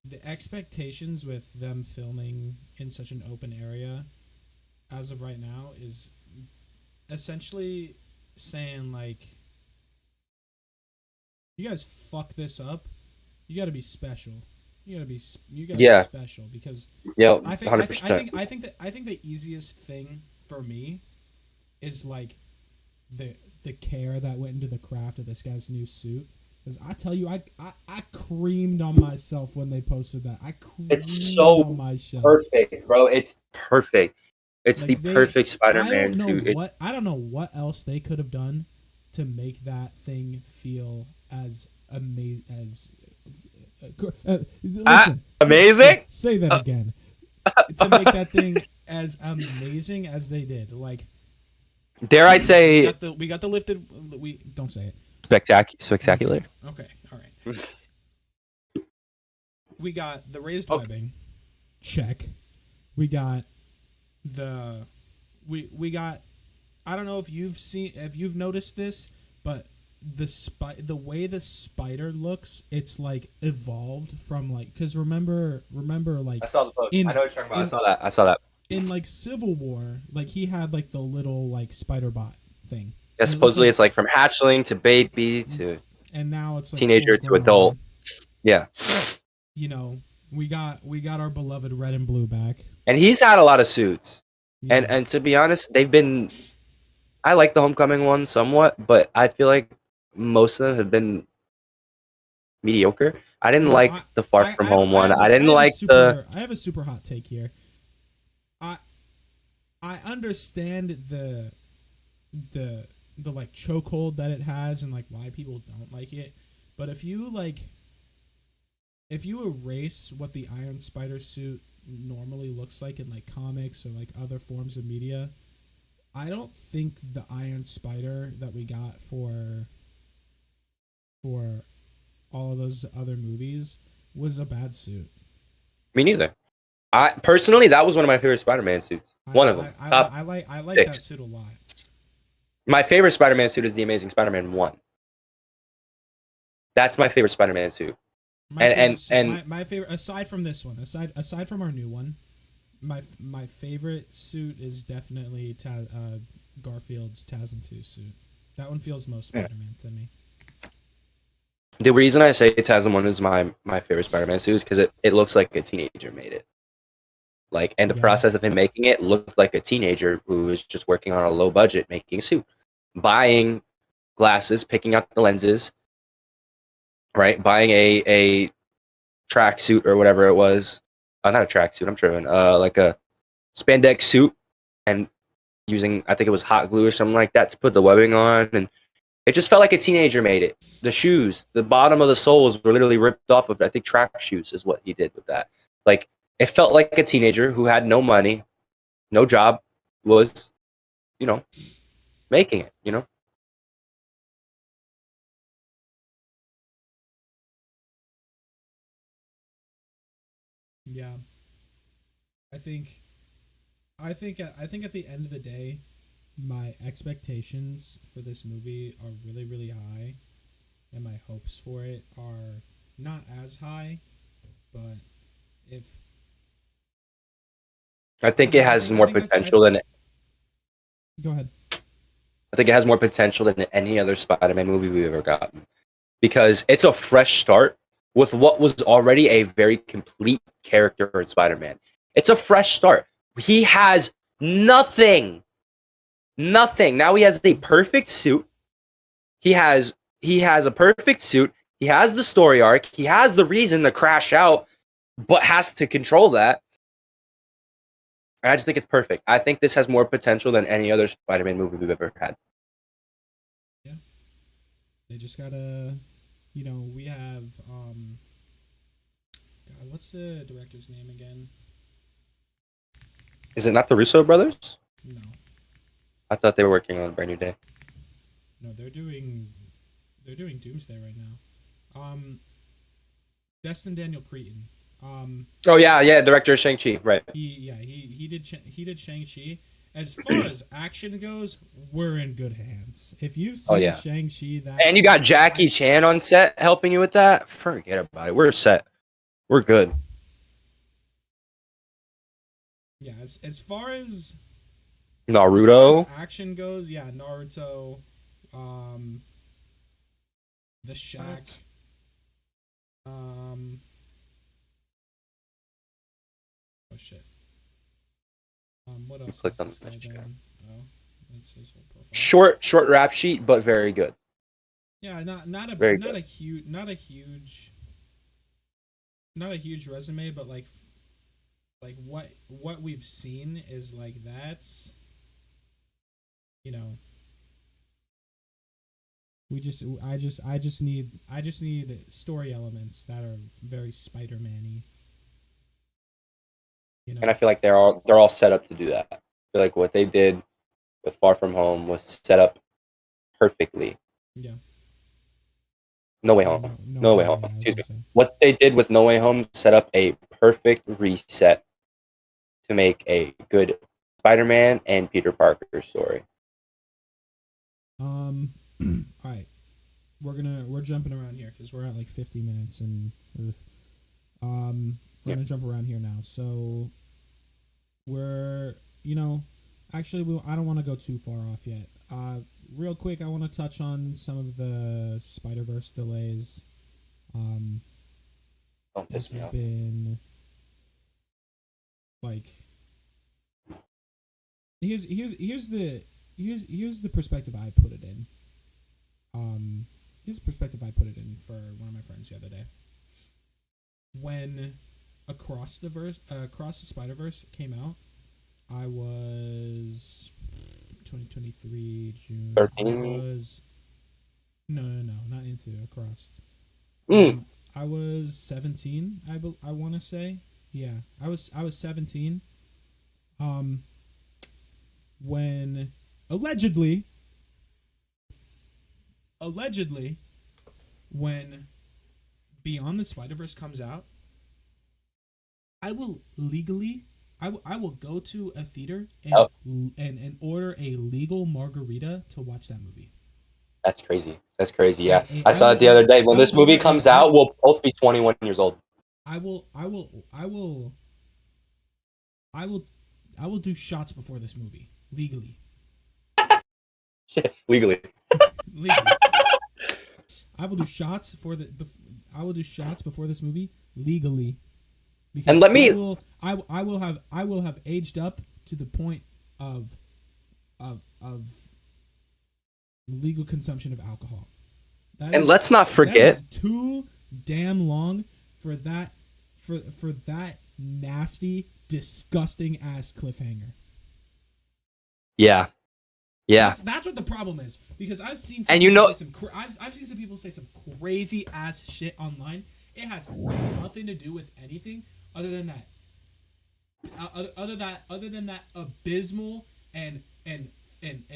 Speaker 2: the expectations with them filming in such an open area as of right now is essentially saying like, you guys fuck this up, you got to be special. You gotta be special because I think the easiest thing for me is like the care that went into the craft of this guy's new suit. Because I tell you, I creamed on myself when they posted that.
Speaker 1: It's so
Speaker 2: on myself.
Speaker 1: Perfect, bro. It's perfect. It's like the perfect Spider-Man suit.
Speaker 2: I don't know what else they could have done to make that thing feel as amazing as. Listen,
Speaker 1: amazing.
Speaker 2: Say that again. To make that thing as amazing as they did, like,
Speaker 1: dare I say,
Speaker 2: we got the lifted. We don't say it.
Speaker 1: Spectacular.
Speaker 2: Okay, all right. We got the raised webbing. Check. We got the we got. I don't know if you've noticed this, but the way the spider looks, it's like evolved from like, because remember like
Speaker 1: I saw the post. I know what you're talking about. I saw that.
Speaker 2: In like Civil War, like he had like the little like spider bot thing.
Speaker 1: Yeah, supposedly it's like from hatchling to baby to,
Speaker 2: and now it's like
Speaker 1: teenager to adult. Yeah.
Speaker 2: You know, we got our beloved Red and Blue back,
Speaker 1: and he's had a lot of suits, and to be honest, they've been. I like the Homecoming one somewhat, but I feel like most of them have been mediocre. I didn't like the Far From Home one. I didn't like the.
Speaker 2: I have a super hot take here. I understand the like chokehold that it has and like why people don't like it, but if you erase what the Iron Spider suit normally looks like in like comics or like other forms of media, I don't think the Iron Spider that we got for all of those other movies was a bad suit.
Speaker 1: Me neither. I personally, that was one of my favorite Spider-Man suits. One of them.
Speaker 2: I like that suit a lot.
Speaker 1: My favorite Spider-Man suit is the Amazing Spider-Man 1. That's my favorite Spider-Man suit. My
Speaker 2: favorite, aside from this one, aside from our new one, my favorite suit is definitely Garfield's TASM 2 suit. That one feels most Spider-Man to me.
Speaker 1: The reason I say TASM 1 is my favorite Spider-Man suit is because it looks like a teenager made it. Like, and the
Speaker 2: Yeah.
Speaker 1: process of him making it looked like a teenager who was just working on a low budget making a suit, buying glasses, picking out the lenses, right? Buying a track suit or whatever it was. Not a track suit, I'm tripping. Like a spandex suit, and using, I think it was hot glue or something like that to put the webbing on, and it just felt like a teenager made it. The shoes, the bottom of the soles were literally ripped off of, I think, track shoes is what he did with that. Like, it felt like a teenager who had no money, no job, was, you know, making it, you know?
Speaker 2: Yeah. I think I think at the end of the day, my expectations for this movie are really, really high, and my hopes for it are not as high. But if
Speaker 1: I
Speaker 2: I don't
Speaker 1: think
Speaker 2: know,
Speaker 1: it has
Speaker 2: I
Speaker 1: more
Speaker 2: think that's
Speaker 1: potential than
Speaker 2: go ahead.
Speaker 1: I think it has more potential than any other Spider-Man movie we've ever gotten because it's a fresh start with what was already a very complete character in Spider-Man. It's a fresh start. He has nothing. Nothing. Now he has a perfect suit. He has a perfect suit. He has the story arc. He has the reason to crash out, but has to control that. I just think it's perfect. I think this has more potential than any other Spider-Man movie we've ever had.
Speaker 2: Yeah, they just gotta, we have God, what's the director's name again?
Speaker 1: Is it not the Russo brothers?
Speaker 2: No,
Speaker 1: I thought they were working on a brand new day.
Speaker 2: no, they're doing Doomsday right now. Destin Daniel Cretton.
Speaker 1: Oh yeah, director of Shang-Chi, right?
Speaker 2: He did Shang-Chi. As far as action goes, we're in good hands. If you've
Speaker 1: Oh
Speaker 2: seen
Speaker 1: yeah,
Speaker 2: Shang-Chi,
Speaker 1: and you got Jackie Chan on set helping you with that. Forget about it. We're set. We're good.
Speaker 2: yeah, as far as
Speaker 1: Naruto.
Speaker 2: action goes, yeah, Naruto, um, The Shack,
Speaker 1: What?
Speaker 2: um, oh shit, what
Speaker 1: You
Speaker 2: else
Speaker 1: clicked
Speaker 2: has
Speaker 1: on the
Speaker 2: this guy
Speaker 1: message.
Speaker 2: done? Oh, that's his whole profile.
Speaker 1: Short rap sheet, but very good.
Speaker 2: Yeah, not a
Speaker 1: Very
Speaker 2: not
Speaker 1: good.
Speaker 2: a huge resume, but like what we've seen is like that's you know I just need story elements that are very Spider-Man-y, you
Speaker 1: And I
Speaker 2: know.
Speaker 1: feel like they're all set up to do that. I feel like what they did with Far From Home was set up perfectly.
Speaker 2: Yeah.
Speaker 1: No Way
Speaker 2: Or
Speaker 1: Home.
Speaker 2: no
Speaker 1: No
Speaker 2: way
Speaker 1: Way
Speaker 2: home,
Speaker 1: Home.
Speaker 2: yeah, I was
Speaker 1: Excuse
Speaker 2: gonna
Speaker 1: me.
Speaker 2: say.
Speaker 1: What they did with No Way Home set up a perfect reset to make a good Spider-Man and Peter Parker story.
Speaker 2: um all right, we're jumping around here because we're at like 50 minutes, and we're
Speaker 1: Yeah.
Speaker 2: gonna jump around here now. So we're actually I don't want to go too far off yet. Real quick, I want to touch on some of the Spider-Verse delays. um
Speaker 1: Don't
Speaker 2: this
Speaker 1: piss me
Speaker 2: has
Speaker 1: off.
Speaker 2: been like here's the perspective I put it in. Here's the perspective I put it in for one of my friends the other day. When Across the Spider-Verse came out, I was 2023 June. I
Speaker 1: 13.
Speaker 2: was no, not Into Across.
Speaker 1: Mm.
Speaker 2: I was 17. I want to say, yeah, I was 17. Um, when allegedly, when Beyond the Spider-Verse comes out, I will legally, I will go to a theater and
Speaker 1: Oh,
Speaker 2: order a legal margarita to watch that movie.
Speaker 1: that's crazy. That's crazy. Yeah,
Speaker 2: A
Speaker 1: I saw it the other day. When
Speaker 2: I will
Speaker 1: this movie
Speaker 2: order a
Speaker 1: comes out, we'll both be 21 years old.
Speaker 2: I will I will do shots before this movie legally.
Speaker 1: Shit, legally.
Speaker 2: Legally. I will do shots for the. I will do shots before this movie legally. Because
Speaker 1: And let me.
Speaker 2: I will have aged up to the point of legal consumption of alcohol.
Speaker 1: And let's not forget,
Speaker 2: that is too damn long for that nasty, disgusting ass cliffhanger.
Speaker 1: Yeah.
Speaker 2: That's what the problem is, because I've seen I've seen some people say some crazy ass shit online. It has nothing to do with anything other than that. Other than that abysmal and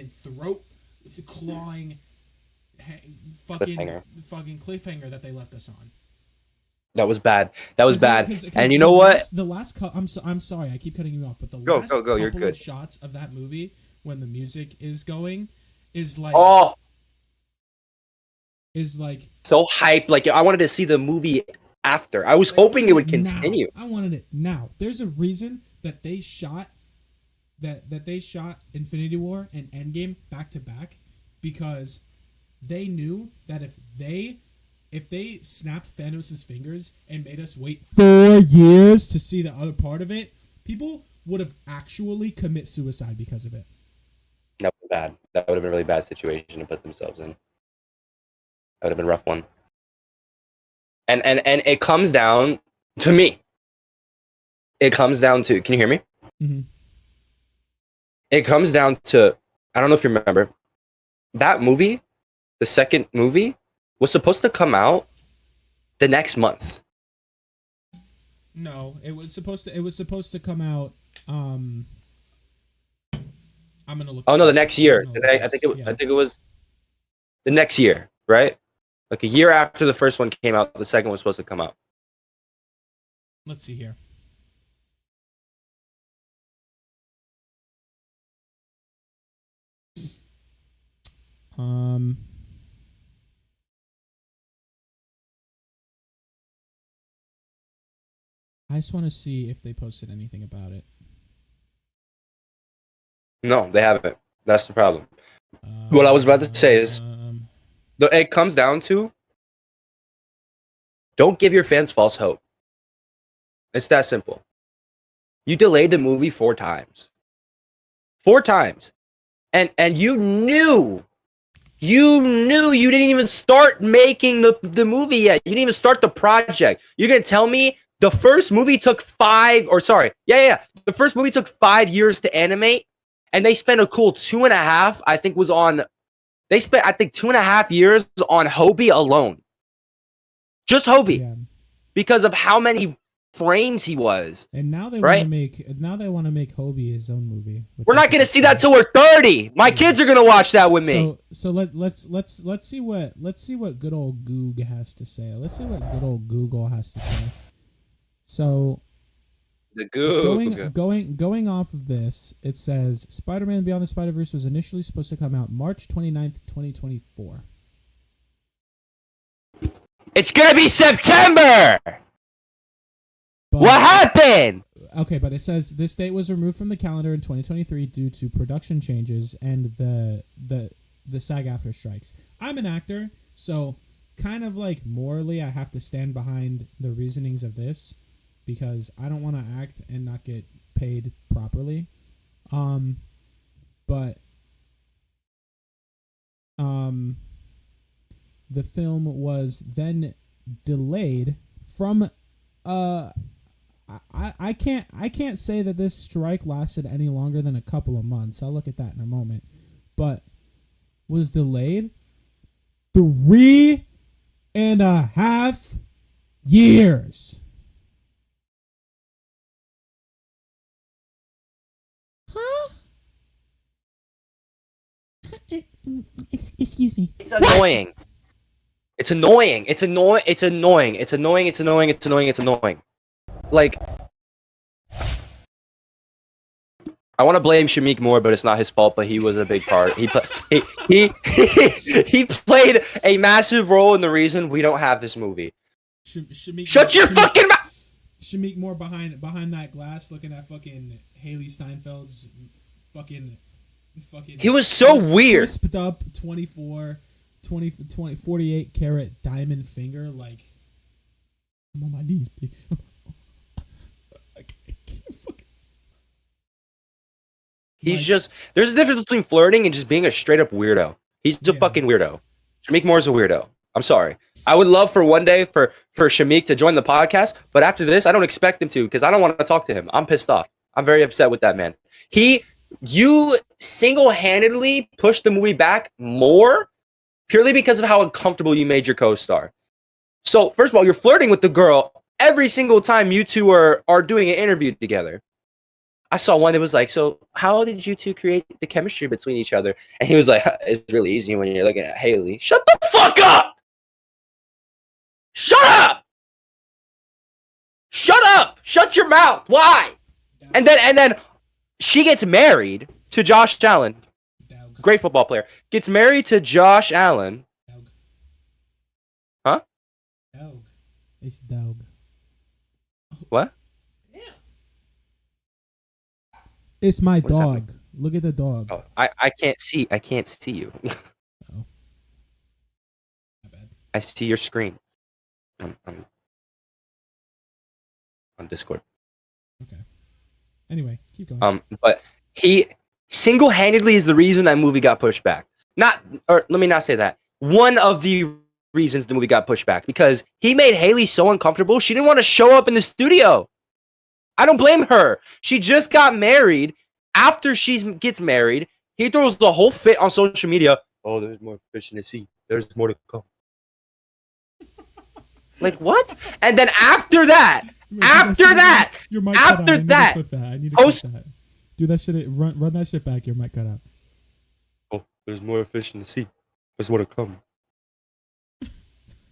Speaker 2: throat clawing fucking cliffhanger that they left us on.
Speaker 1: That was bad. And you know what?
Speaker 2: I'm sorry, I keep cutting you off, but the
Speaker 1: Go,
Speaker 2: last
Speaker 1: you're
Speaker 2: couple
Speaker 1: good.
Speaker 2: of shots of that movie when the music is going is like
Speaker 1: so hyped. Like, I wanted to see the movie after. I was hoping it would continue.
Speaker 2: I wanted it now. There's a reason that they shot that they shot Infinity War and Endgame back to back, because they knew that if they snapped Thanos' fingers and made us wait 4 years to see the other part of it, people would have actually commit suicide because of it.
Speaker 1: That would have been bad. That would have been a really bad situation to put themselves in. That would have been a rough one. And it comes down to me. It comes down to, can you hear me?
Speaker 2: Mm-hmm.
Speaker 1: It comes down to, I don't know if you remember, that movie, the second movie, was supposed to come out the next month.
Speaker 2: No, it was supposed to come out. I'm gonna look.
Speaker 1: Oh no, the next year. I think it was the next year, right? Like a year after the first one came out, the second one was supposed to come out.
Speaker 2: Let's see here. I just want to see if they posted anything about it.
Speaker 1: No, they haven't. That's the problem. What I was about to say is, it comes down to, don't give your fans false hope. It's that simple. You delayed the movie 4 times. 4 times. And you knew you didn't even start making the movie yet. You didn't even start the project. You're going to tell me the first movie took the first movie took 5 years to animate, and they spent a cool 2.5, I think they spent 2.5 years on Hobie alone. Just Hobie. Yeah. Because of how many frames he was.
Speaker 2: And now they want to make Hobie his own movie.
Speaker 1: We're not going to see that till we're 30. My kids are going to watch that with me.
Speaker 2: So let's see what good old Goog has to say. Let's see what good old Google has to say. So
Speaker 1: the Goog.
Speaker 2: Going off of this, it says Spider-Man Beyond the Spider-Verse was initially supposed to come out March 29th, 2024.
Speaker 1: It's going to be September. But, what happened?
Speaker 2: Okay, but it says this date was removed from the calendar in 2023 due to production changes and the SAG-AFTRA strikes. I'm an actor, so kind of like morally I have to stand behind the reasonings of this, because I don't want to act and not get paid properly. But the film was then delayed from I can't say that this strike lasted any longer than a couple of months. I'll look at that in a moment. But was delayed 3.5 years.
Speaker 3: Huh? Excuse me.
Speaker 1: It's annoying. It's annoying. It's annoying. It's annoying. It's annoying. It's annoying. It's annoying. It's annoying. Like, I want to blame Shamik more, but it's not his fault. But he was a big part. He played a massive role in the reason we don't have this movie. Shut your fucking mouth.
Speaker 2: Shamik Moore behind that glass, looking at fucking Haley Steinfeld's fucking.
Speaker 1: He was so weird.
Speaker 2: Crisped up 24 48 karat diamond finger. Like, I'm on my knees, baby. I can't fucking.
Speaker 1: He's
Speaker 2: Like,
Speaker 1: just there's a difference between flirting and just being a straight up weirdo. He's a
Speaker 2: Yeah.
Speaker 1: fucking weirdo. Shamik Moore's a weirdo. I'm sorry. I would love for one day for Shamik to join the podcast, but after this, I don't expect him to because I don't want to talk to him. I'm pissed off. I'm very upset with that man. You single-handedly pushed the movie back more purely because of how uncomfortable you made your co-star. So, first of all, you're flirting with the girl every single time you two are doing an interview together. I saw one that was like, so how did you two create the chemistry between each other? And he was like, it's really easy when you're looking at Haley. Shut the fuck up! Shut up! Shut up! Shut your mouth! Why? And then she gets married to Josh Allen.
Speaker 2: Dog.
Speaker 1: Great football player. Gets married to Josh Allen.
Speaker 2: Dog.
Speaker 1: Huh?
Speaker 2: Dog. It's dog.
Speaker 1: What?
Speaker 2: Yeah. It's my
Speaker 1: What is
Speaker 2: dog.
Speaker 1: happening?
Speaker 2: Look at the dog.
Speaker 1: Oh, I can't see. I can't see you.
Speaker 2: Oh. My bad.
Speaker 1: I see your screen. On Discord.
Speaker 2: Okay. Anyway, keep going.
Speaker 1: But he single-handedly is the reason that movie got pushed back. Let me not say that. One of the reasons the movie got pushed back because he made Haley so uncomfortable. She didn't want to show up in the studio. I don't blame her. She just got married. After she gets married, he throws the whole fit on social media. Oh, there's more fish in the sea. There's more to come. Like what? And then after that,
Speaker 2: Your mic cut out. I need to clip that. I need to clip that. Do that shit. Run that shit back. Your mic cut out.
Speaker 1: Oh, there's more fish in the sea. There's more to come.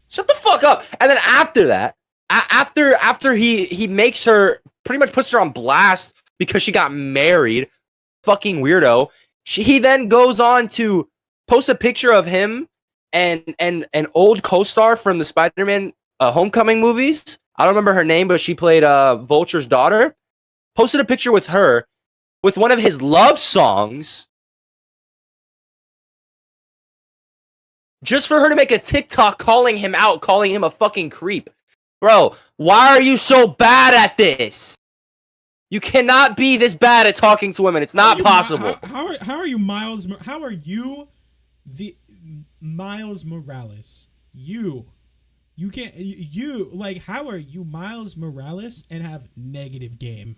Speaker 1: Shut the fuck up. And then after that, after he makes her, pretty much puts her on blast because she got married, fucking weirdo. He then goes on to post a picture of him and an old co-star from the Spider-Man Homecoming movies. I don't remember her name, but she played Vulture's daughter. Posted a picture with her with one of his love songs just for her to make a TikTok calling him out, calling him a fucking creep. Bro, why are you so bad at this? You cannot be this bad at talking to women. It's not possible.
Speaker 2: How are you Miles? How are you the Miles Morales? You can't. Like, how are you Miles Morales and have negative game?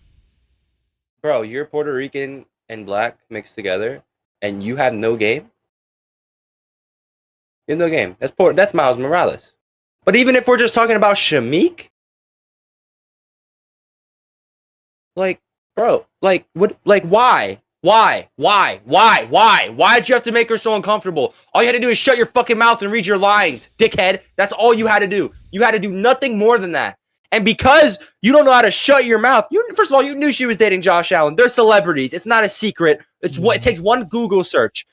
Speaker 1: Bro, you're Puerto Rican and black mixed together, and you have no game? You have no game. That's Miles Morales. But even if we're just talking about Shamik, like, bro, like, what, like, why? Why'd you have to make her so uncomfortable? All you had to do is shut your fucking mouth and read your lines, dickhead. That's all you had to do. You had to do nothing more than that. And because you don't know how to shut your mouth, first of all, you knew she was dating Josh Allen. They're celebrities. It's not a secret. It takes one Google search.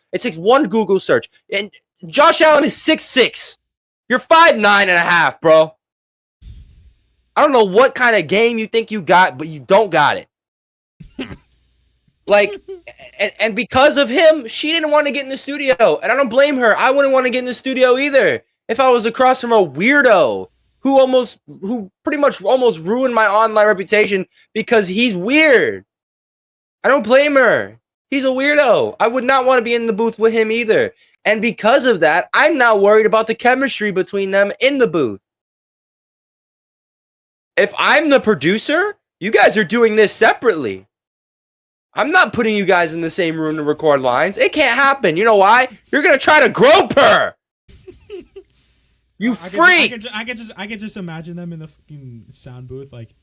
Speaker 1: And Josh Allen is 6'6". You're 5'9.5", bro. I don't know what kind of game you think you got, but you don't got it. Like, and because of him, she didn't want to get in the studio. And I don't blame her. I wouldn't want to get in the studio either if I was across from a weirdo who pretty much almost ruined my online reputation because he's weird. I don't blame her. He's a weirdo. I would not want to be in the booth with him either. And because of that, I'm now worried about the chemistry between them in the booth. If I'm the producer, you guys are doing this separately. I'm not putting you guys in the same room to record lines. It can't happen. You know why? You're going to try to grope her. You freak.
Speaker 2: I could just imagine them in the fucking sound booth like,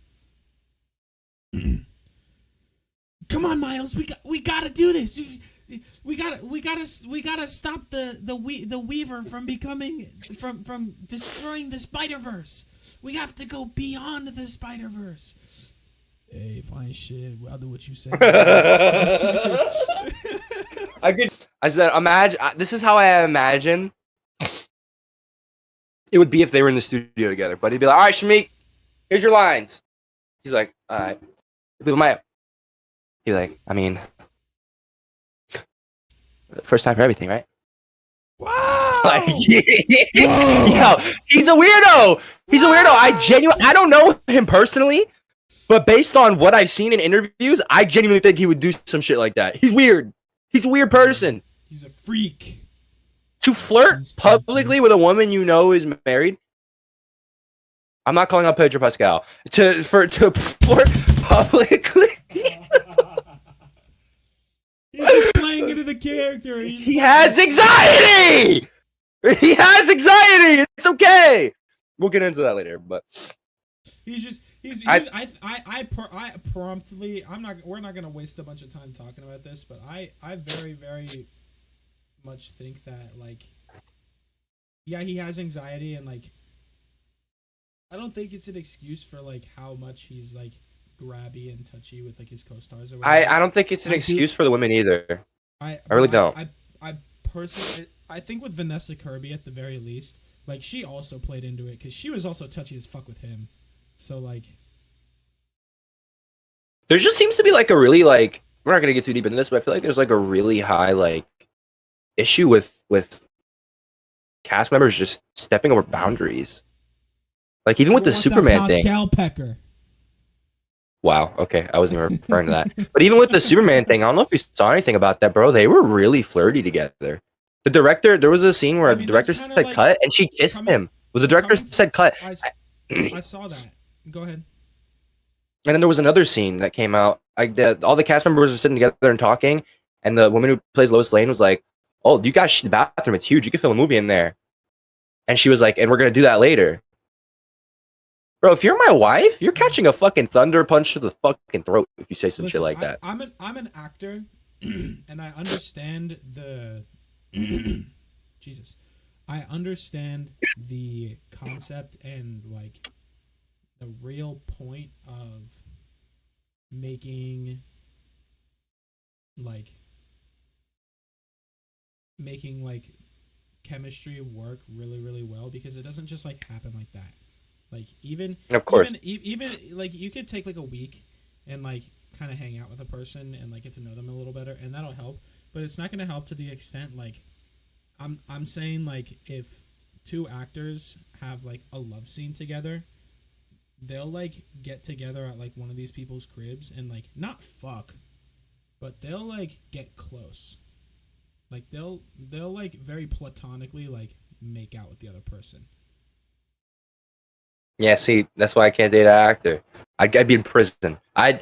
Speaker 2: come on, Miles, we gotta do this. We gotta stop the Weaver from destroying the Spider-Verse. We have to go beyond the Spider-Verse. Hey, fine shit. I'll do what you say.
Speaker 1: I said, imagine. This is how I imagine it would be if they were in the studio together. But he'd be like, all right, Shamik, here's your lines. He's like, all right. He'd be like, I mean, first time for everything, right?
Speaker 2: Wow!
Speaker 1: Like,
Speaker 2: Whoa!
Speaker 1: yo, he's a weirdo. He's a weirdo. I don't know him personally, but based on what I've seen in interviews, I genuinely think he would do some shit like that. He's weird. He's a weird person.
Speaker 2: He's a freak.
Speaker 1: To flirt publicly with a woman you know is married. I'm not calling out Pedro Pascal. To flirt publicly.
Speaker 2: He's just playing into the character.
Speaker 1: He has anxiety. He has anxiety. It's okay. We'll get into that later, but
Speaker 2: I promptly, we're not gonna waste a bunch of time talking about this, but I very, very much think that, like, yeah, he has anxiety, and like, I don't think it's an excuse for like how much he's like grabby and touchy with like his co-stars or whatever.
Speaker 1: I don't think it's an excuse for the women either. I really don't.
Speaker 2: I personally, I think with Vanessa Kirby at the very least, like, she also played into it because she was also touchy as fuck with him. So like,
Speaker 1: there just seems to be like a really, like, we're not gonna get too deep into this, but I feel like there's like a really high like issue with cast members just stepping over boundaries. Like, even with the Superman thing.
Speaker 2: Pascal Pecker.
Speaker 1: Wow. Okay, I wasn't referring to that. But even with the Superman thing, I don't know if you saw anything about that, bro. They were really flirty together. The director, there was a scene where the director said like, cut, and she kissed him. Well, the director said cut.
Speaker 2: I saw that. Go ahead.
Speaker 1: And then there was another scene that came out. All the cast members were sitting together and talking, and the woman who plays Lois Lane was like, "Oh, you guys, the bathroom, it's huge. You could film a movie in there." And she was like, "And we're gonna do that later." Bro, if you're my wife, you're catching a fucking thunder punch to the fucking throat if you say some shit like that.
Speaker 2: I'm an actor, and I understand the Jesus. I understand the concept and like the real point of making like chemistry work really, really well, because it doesn't just like happen like that. Like, even
Speaker 1: of course,
Speaker 2: even like, you could take like a week and like kind of hang out with a person and like get to know them a little better, and that'll help. But it's not going to help to the extent like I'm saying, like, if two actors have like a love scene together, they'll like get together at like one of these people's cribs and like not fuck, but they'll like get close. Like they'll like very platonically like make out with the other person.
Speaker 1: Yeah, see, that's why I can't date an actor. I'd be in prison. I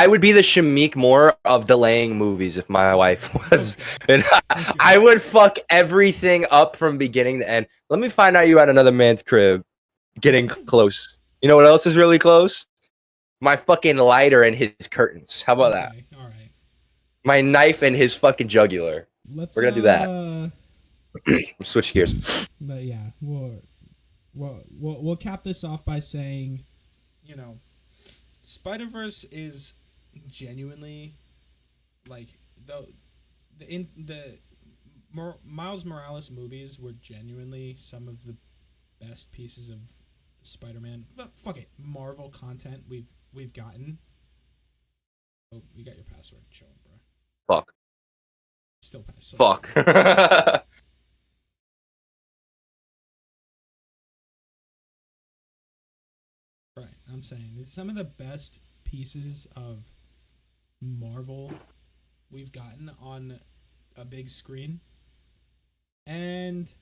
Speaker 1: would be the Shamik Moore of delaying movies if my wife was. And I would fuck everything up from beginning to end. Let me find out you at another man's crib, getting close. You know what else is really close? My fucking lighter and his curtains. How about that?
Speaker 2: All right.
Speaker 1: My knife and his fucking jugular. We're gonna do that. Switch gears.
Speaker 2: Yeah, we'll cap this off by saying, you know, Spider-Verse is genuinely like the Miles Morales movies were genuinely some of the best pieces of Spider-Man. Marvel content we've gotten. Oh, you got your password. Show him, bro.
Speaker 1: Fuck.
Speaker 2: Still pass.
Speaker 1: Fuck.
Speaker 2: Right, I'm saying it's some of the best pieces of Marvel we've gotten on a big screen, and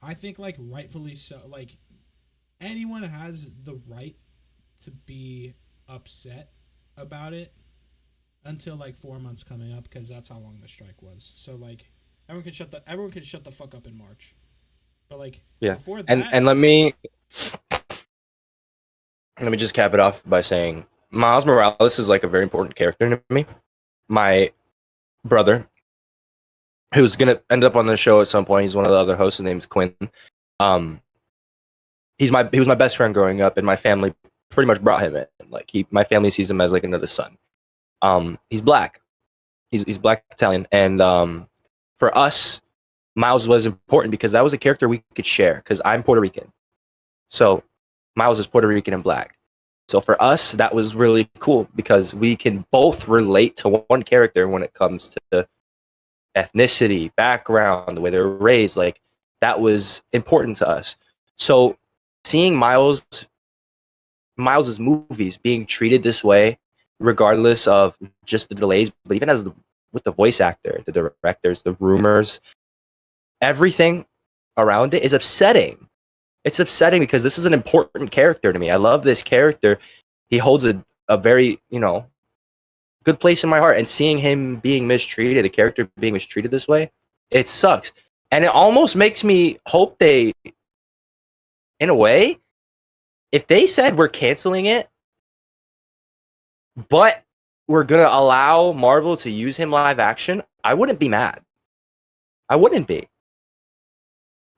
Speaker 2: I think like rightfully so. Like, anyone has the right to be upset about it until like 4 months coming up, because that's how long the strike was. So like everyone can shut the fuck up in March. But like,
Speaker 1: yeah,
Speaker 2: before that,
Speaker 1: and let me just cap it off by saying Miles Morales is like a very important character to me. My brother, who's gonna end up on the show at some point, he's one of the other hosts. His name's Quinn. He was my best friend growing up, and my family pretty much brought him in. Like, my family sees him as like another son. He's black. He's black Italian, and for us, Miles was important because that was a character we could share. Because I'm Puerto Rican, so Miles is Puerto Rican and black. So for us, that was really cool because we can both relate to one character when it comes to ethnicity, background, the way they're raised. Like, that was important to us. So seeing Miles's movies being treated this way, regardless of just the delays, but even with the voice actor, the directors, the rumors, everything around it is upsetting. It's upsetting because this is an important character to me. I love this character. He holds a very, good place in my heart. And seeing him being mistreated, the character being mistreated this way, it sucks. And it almost makes me hope they, in a way, if they said we're canceling it, but we're going to allow Marvel to use him live action, I wouldn't be mad. I wouldn't be.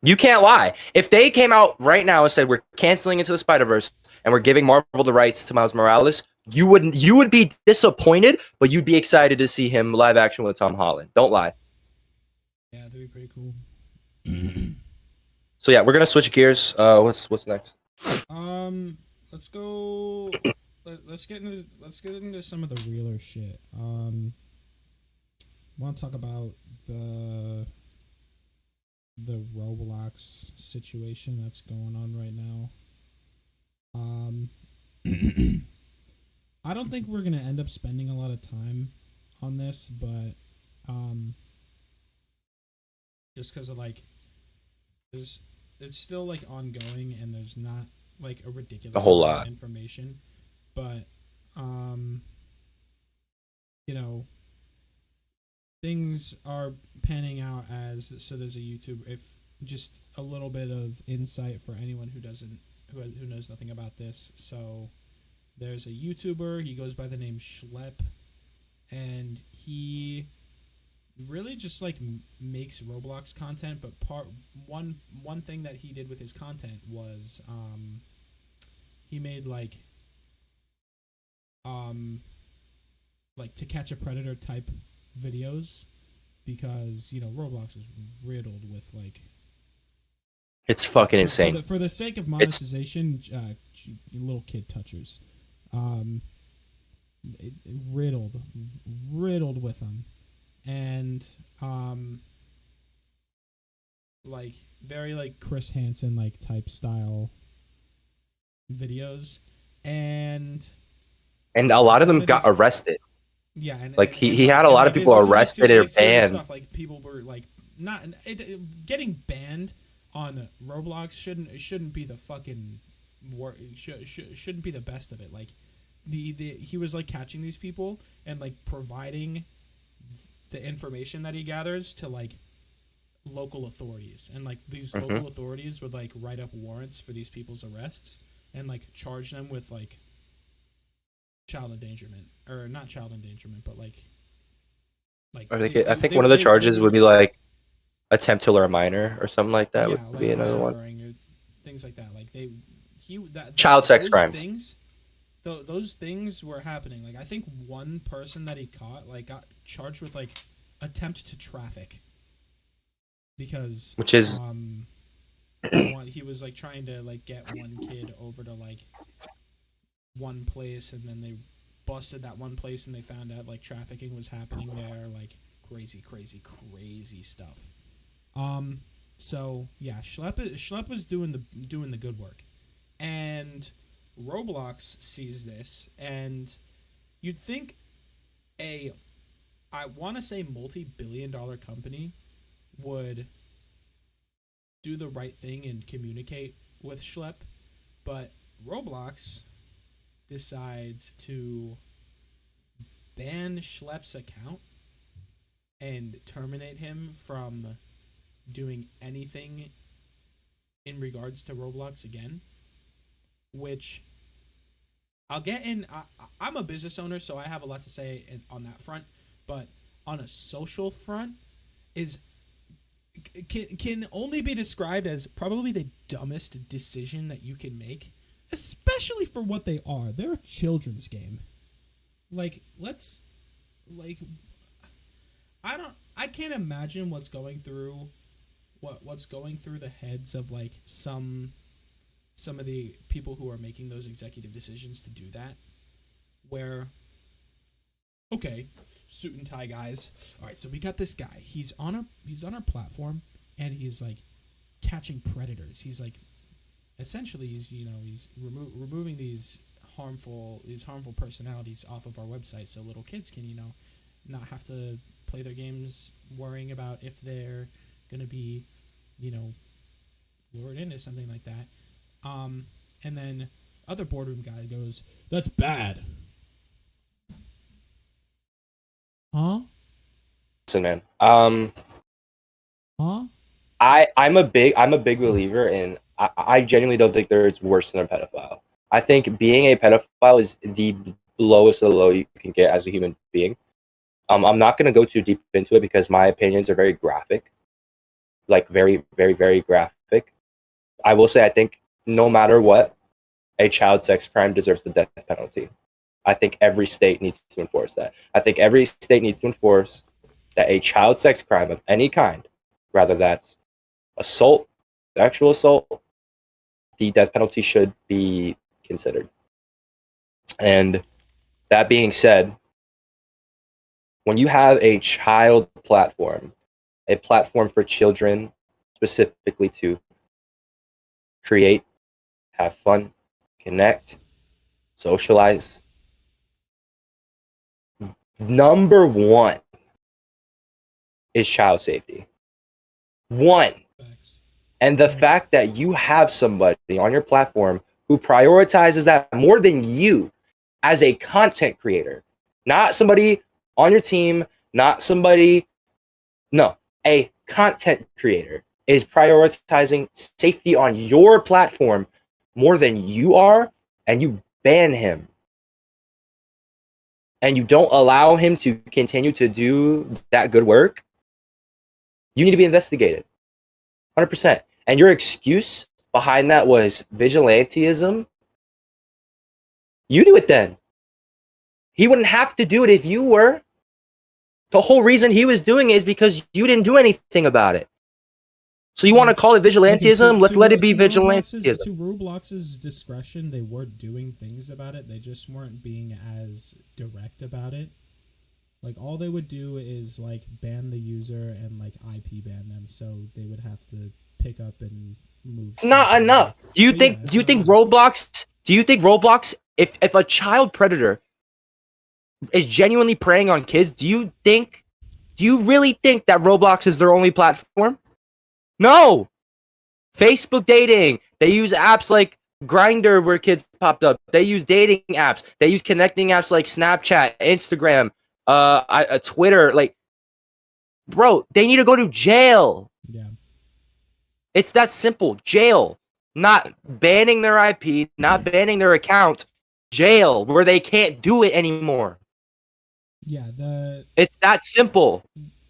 Speaker 1: You can't lie. If they came out right now and said we're canceling Into the Spider-Verse and we're giving Marvel the rights to Miles Morales, you would be disappointed, but you'd be excited to see him live action with Tom Holland. Don't lie.
Speaker 2: Yeah, that'd be pretty cool.
Speaker 1: So yeah, we're gonna switch gears. What's next?
Speaker 2: Let's go. Let's get into some of the realer shit. Want to talk about the Roblox situation that's going on right now. I don't think we're gonna end up spending a lot of time on this, but just because of like, it's still like ongoing, and there's not like a ridiculous
Speaker 1: A whole
Speaker 2: amount
Speaker 1: lot.
Speaker 2: of information, but things are panning out as so. There's a YouTube. If just a little bit of insight for anyone who knows nothing about this. So there's a YouTuber. He goes by the name Schlep, and he really just like makes Roblox content. But one thing that he did with his content was he made like To Catch a Predator type videos, because Roblox is riddled with like,
Speaker 1: It's fucking insane.
Speaker 2: For the sake of monetization, little kid touchers, riddled with them, and like very like Chris Hansen like type style videos, and
Speaker 1: a lot of them got arrested.
Speaker 2: Yeah, and
Speaker 1: like he had a lot of people arrested or banned.
Speaker 2: Stuff. Like people were like not getting banned on Roblox shouldn't be the fucking shouldn't be the best of it. Like he was like catching these people and like providing the information that he gathers to like local authorities, and like these local authorities would like write up warrants for these people's arrests and like charge them with like child endangerment, or not child endangerment, but like
Speaker 1: I think one of the charges would be like attempt to lure a minor or something like that.
Speaker 2: Yeah,
Speaker 1: would
Speaker 2: like
Speaker 1: be another one.
Speaker 2: Or things like that. Like
Speaker 1: Child sex crimes.
Speaker 2: Those things were happening. Like I think one person that he caught like got charged with like attempt to traffic, because
Speaker 1: which is
Speaker 2: he was like trying to like get one kid over to like one place, and then they busted that one place and they found out like trafficking was happening there, like crazy stuff. So yeah, Schlep was doing the good work, and Roblox sees this, and you'd think I want to say multi-billion-dollar company would do the right thing and communicate with Schlep, but Roblox decides to ban Schlepp's account and terminate him from doing anything in regards to Roblox again, which I'll get in. I'm a business owner, so I have a lot to say on that front, but on a social front can only be described as probably the dumbest decision that you can make, especially for what they are. They're a children's game. Like, I can't imagine what's going through the heads of like some of the people who are making those executive decisions to do that, where, okay, suit and tie guys. All right, so we got this guy. He's on our platform, and he's like catching predators. He's like essentially he's removing these harmful personalities off of our website so little kids can not have to play their games worrying about if they're gonna be lured into something like that. And then other boardroom guy goes, "That's bad." Huh?
Speaker 1: Listen, man.
Speaker 2: Huh?
Speaker 1: I'm a big believer in. I genuinely don't think there's worse than a pedophile. I think being a pedophile is the lowest of the low you can get as a human being. I'm not gonna go too deep into it because my opinions are very graphic, like very, very, very graphic. I will say I think no matter what, a child sex crime deserves the death penalty. I think every state needs to enforce that. I think every state needs to enforce that a child sex crime of any kind, whether that's assault, sexual assault, the death penalty should be considered. And that being said, when you have a child platform, a platform for children specifically to create, have fun, connect, socialize, number one is child safety. One.
Speaker 2: Facts.
Speaker 1: And the fact that you have somebody on your platform who prioritizes that more than you as a content creator, not somebody on your team, not somebody, no, a content creator is prioritizing safety on your platform more than you are, and you ban him. And you don't allow him to continue to do that good work, you need to be investigated. 100%. And your excuse behind that was vigilantism. You do it then. He wouldn't have to do it if you were. The whole reason he was doing it is because you didn't do anything about it. So you want to call it vigilantism? Let's let it be vigilantism.
Speaker 2: To Roblox's discretion, they were doing things about it. They just weren't being as direct about it. Like, all they would do is, like, ban the user and, like, IP ban them, so they would have to pick up and move.
Speaker 1: It's not enough. Do you think Roblox, if a child predator is genuinely preying on kids, do you really think that Roblox is their only platform? No. Facebook dating. They use apps like Grindr where kids popped up. They use dating apps. They use connecting apps like Snapchat, Instagram, Twitter. Like, bro, they need to go to jail.
Speaker 2: Yeah.
Speaker 1: It's that simple. Jail. Not banning their IP, not banning their account. Jail, where they can't do it anymore.
Speaker 2: Yeah,
Speaker 1: it's that simple.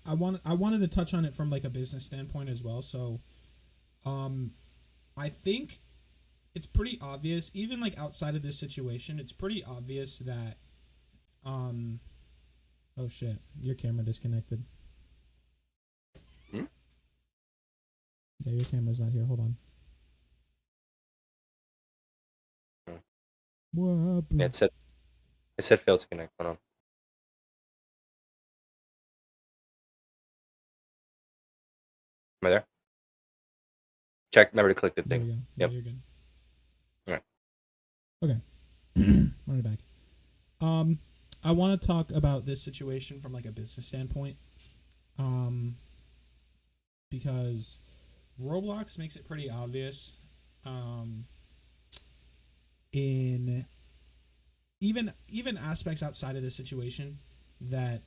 Speaker 2: I wanted to touch on it from like a business standpoint as well. So, I think it's pretty obvious, even like outside of this situation, it's pretty obvious that, oh shit, your camera disconnected.
Speaker 1: Hmm?
Speaker 2: Yeah, your camera's not here. Hold on. What?
Speaker 1: Yeah, it said failed to connect. Hold on. Am I there? Check. Remember to click the thing.
Speaker 2: There we go.
Speaker 1: Yep.
Speaker 2: Yeah, you're good.
Speaker 1: All right.
Speaker 2: Okay. Run it back. I want to talk about this situation from like a business standpoint. Because Roblox makes it pretty obvious. In even aspects outside of this situation that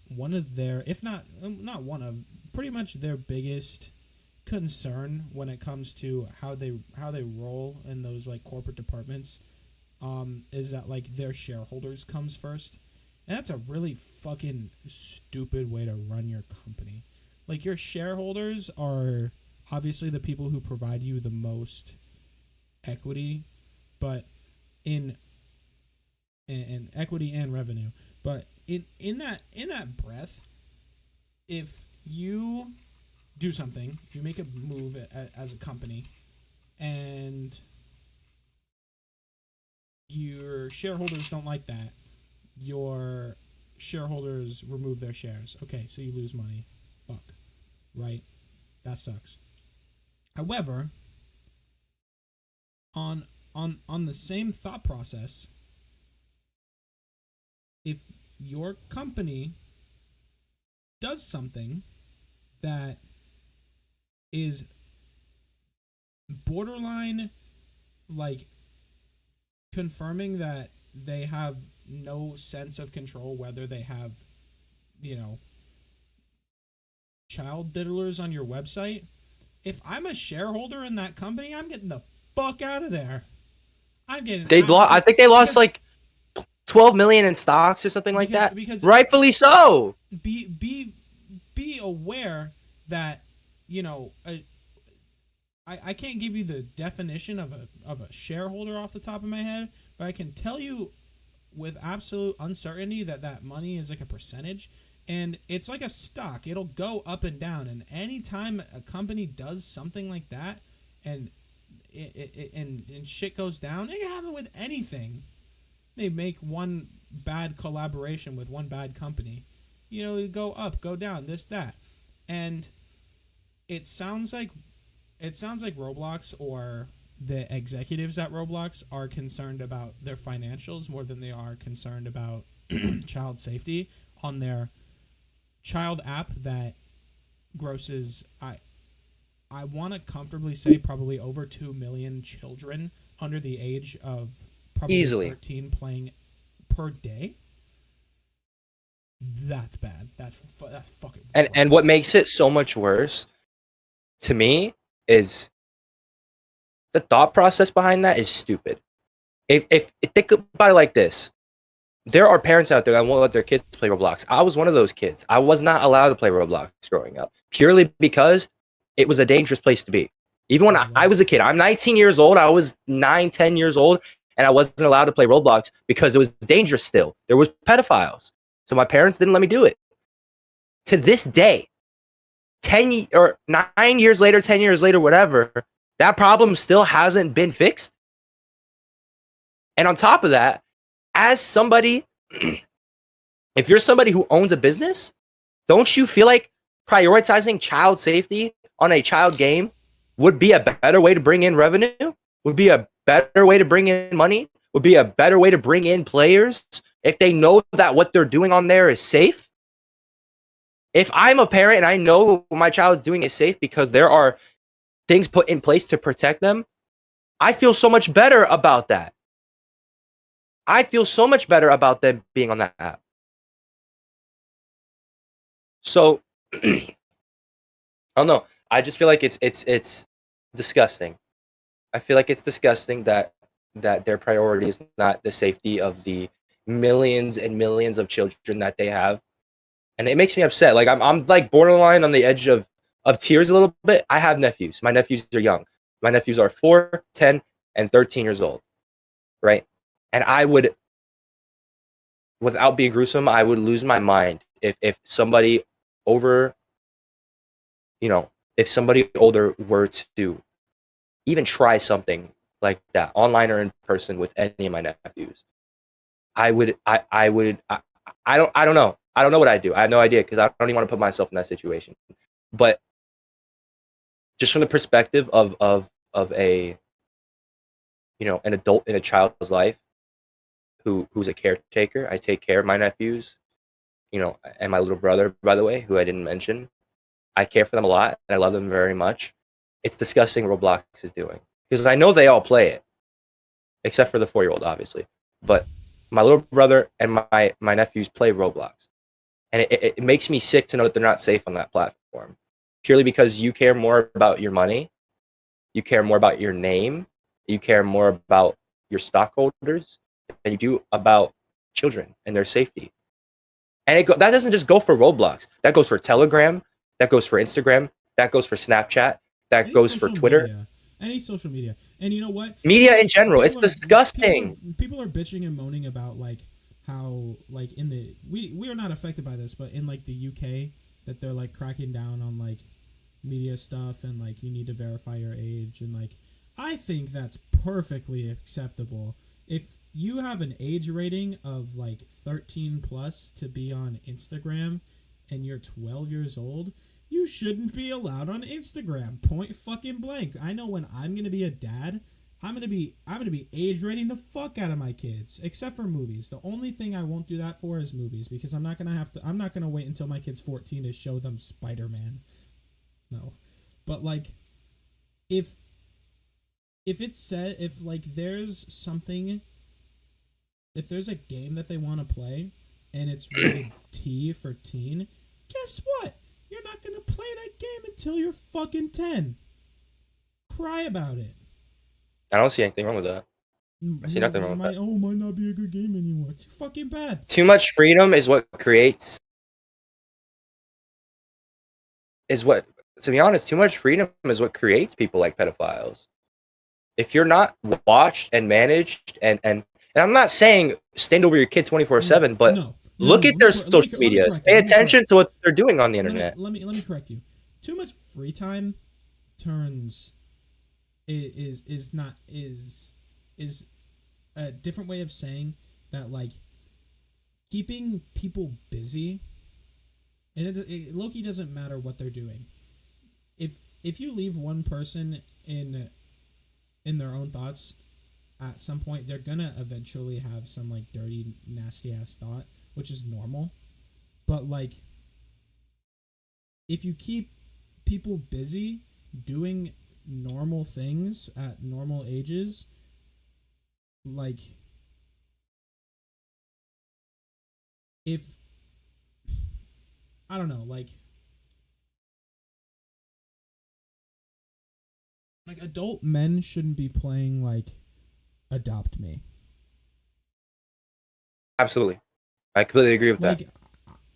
Speaker 2: one of their, if not one of, pretty much their biggest concern when it comes to how they roll in those like corporate departments, is that like their shareholders comes first, and that's a really fucking stupid way to run your company. Like, your shareholders are obviously the people who provide you the most equity, but in equity and revenue, but in that breath, if you do something, if you make a move as a company, and your shareholders don't like that, your shareholders remove their shares. Okay, so you lose money. Fuck. Right? That sucks. However, on the same thought process, if your company does something that is borderline like confirming that they have no sense of control whether they have, you know, child diddlers on your website, if I'm a shareholder in that company, I'm getting the fuck out of there. I'm getting
Speaker 1: They
Speaker 2: out
Speaker 1: lost. I think they lost
Speaker 2: because
Speaker 1: like 12 million in stocks or something like that.
Speaker 2: because
Speaker 1: Rightfully so.
Speaker 2: be aware that, you know, I can't give you the definition of a shareholder off the top of my head, but I can tell you with absolute uncertainty that that money is like a percentage, and it's like a stock. It'll go up and down, and anytime a company does something like that, and and shit goes down, it can happen with anything. They make one bad collaboration with one bad company, you know, go up, go down, this that, and it sounds like Roblox or the executives at Roblox are concerned about their financials more than they are concerned about child safety on their child app that grosses, I want to comfortably say probably over 2 million children under the age of probably
Speaker 1: Easily.
Speaker 2: 13 playing per day. That's bad. That's fucking
Speaker 1: And
Speaker 2: rough.
Speaker 1: what makes it so much worse to me is the thought process behind that is stupid. If think about it like this, there are parents out there that won't let their kids play Roblox. I was one of those kids. I was not allowed to play Roblox growing up purely because it was a dangerous place to be. Even when
Speaker 2: Yeah, it
Speaker 1: I was
Speaker 2: was.
Speaker 1: a kid, I'm 19 years old. I was 9, 10 years old, and I wasn't allowed to play Roblox because it was dangerous still. There was pedophiles. So my parents didn't let me do it. To this day, 10 or 9 years later, 10 years later, whatever, that problem still hasn't been fixed. And on top of that, as somebody, if you're somebody who owns a business, don't you feel like prioritizing child safety on a child game would be a better way to bring in revenue? Would be a better way to bring in money? Would be a better way to bring in players if they know that what they're doing on there is safe? If I'm a parent and I know what my child is doing is safe because there are things put in place to protect them, I feel so much better about that. I feel so much better about them being on that app. So I don't know. I just feel like it's disgusting. I feel like it's disgusting that their priority is not the safety of the millions and millions of children that they have, and it makes me upset. Like I'm like borderline on the edge of tears a little bit. I have nephews. My nephews are young. My nephews are 4, 10, and 13 years old, right? And I would, without being gruesome, I would lose my mind if somebody over, you know, if somebody older were to even try something like that, online or in person, with any of my nephews. I don't know. I don't know what I'd do. I have no idea because I don't even want to put myself in that situation. But just from the perspective of a, you know, an adult in a child's life who's a caretaker, I take care of my nephews, you know, and my little brother, by the way, who I didn't mention. I care for them a lot and I love them very much. It's disgusting Roblox is doing because I know they all play it, except for the 4-year-old, obviously. But my little brother and my nephews play Roblox, and it makes me sick to know that they're not safe on that platform, purely because you care more about your money, you care more about your name, you care more about your stockholders than you do about children and their safety. And that doesn't just go for Roblox. That goes for Telegram. That goes for Instagram. That goes for Snapchat. That
Speaker 2: Any
Speaker 1: goes for
Speaker 2: social
Speaker 1: Twitter.
Speaker 2: media, any social media. And you know what,
Speaker 1: Media in general. It's
Speaker 2: people are
Speaker 1: disgusting.
Speaker 2: people are bitching and moaning about like how like in the we are not affected by this, but in like the UK that they're like cracking down on like media stuff and like you need to verify your age, and like I think that's perfectly acceptable. If you have an age rating of like 13 plus to be on Instagram and you're 12 years old, you shouldn't be allowed on Instagram. Point fucking blank. I know when I'm gonna be a dad, I'm gonna be age rating the fuck out of my kids, except for movies. The only thing I won't do that for is movies, because I'm not gonna wait until my kid's 14 to show them Spider-Man. No. But like, if it's said, if like there's something, if there's a game that they want to play and it's rated T for teen, guess what? You're not gonna play that game until you're fucking 10. Cry about it.
Speaker 1: I don't see anything wrong with that. I see nothing wrong with that.
Speaker 2: Might not be a good game anymore. It's fucking bad.
Speaker 1: Too much freedom is what creates. To be honest, too much freedom is what creates people like pedophiles. If you're not watched and managed, and I'm not saying stand over your kid 24/7, but look at their social medias. Pay attention to what they're doing on the internet.
Speaker 2: Let me correct you. Too much free time is a different way of saying that, like, keeping people busy, and it low-key doesn't matter what they're doing. If you leave one person in their own thoughts, at some point they're gonna eventually have some like dirty, nasty ass thought, which is normal. But like, if you keep people busy doing normal things at normal ages, like, if I don't know, like adult men shouldn't be playing like Adopt Me.
Speaker 1: Absolutely, I completely agree with that.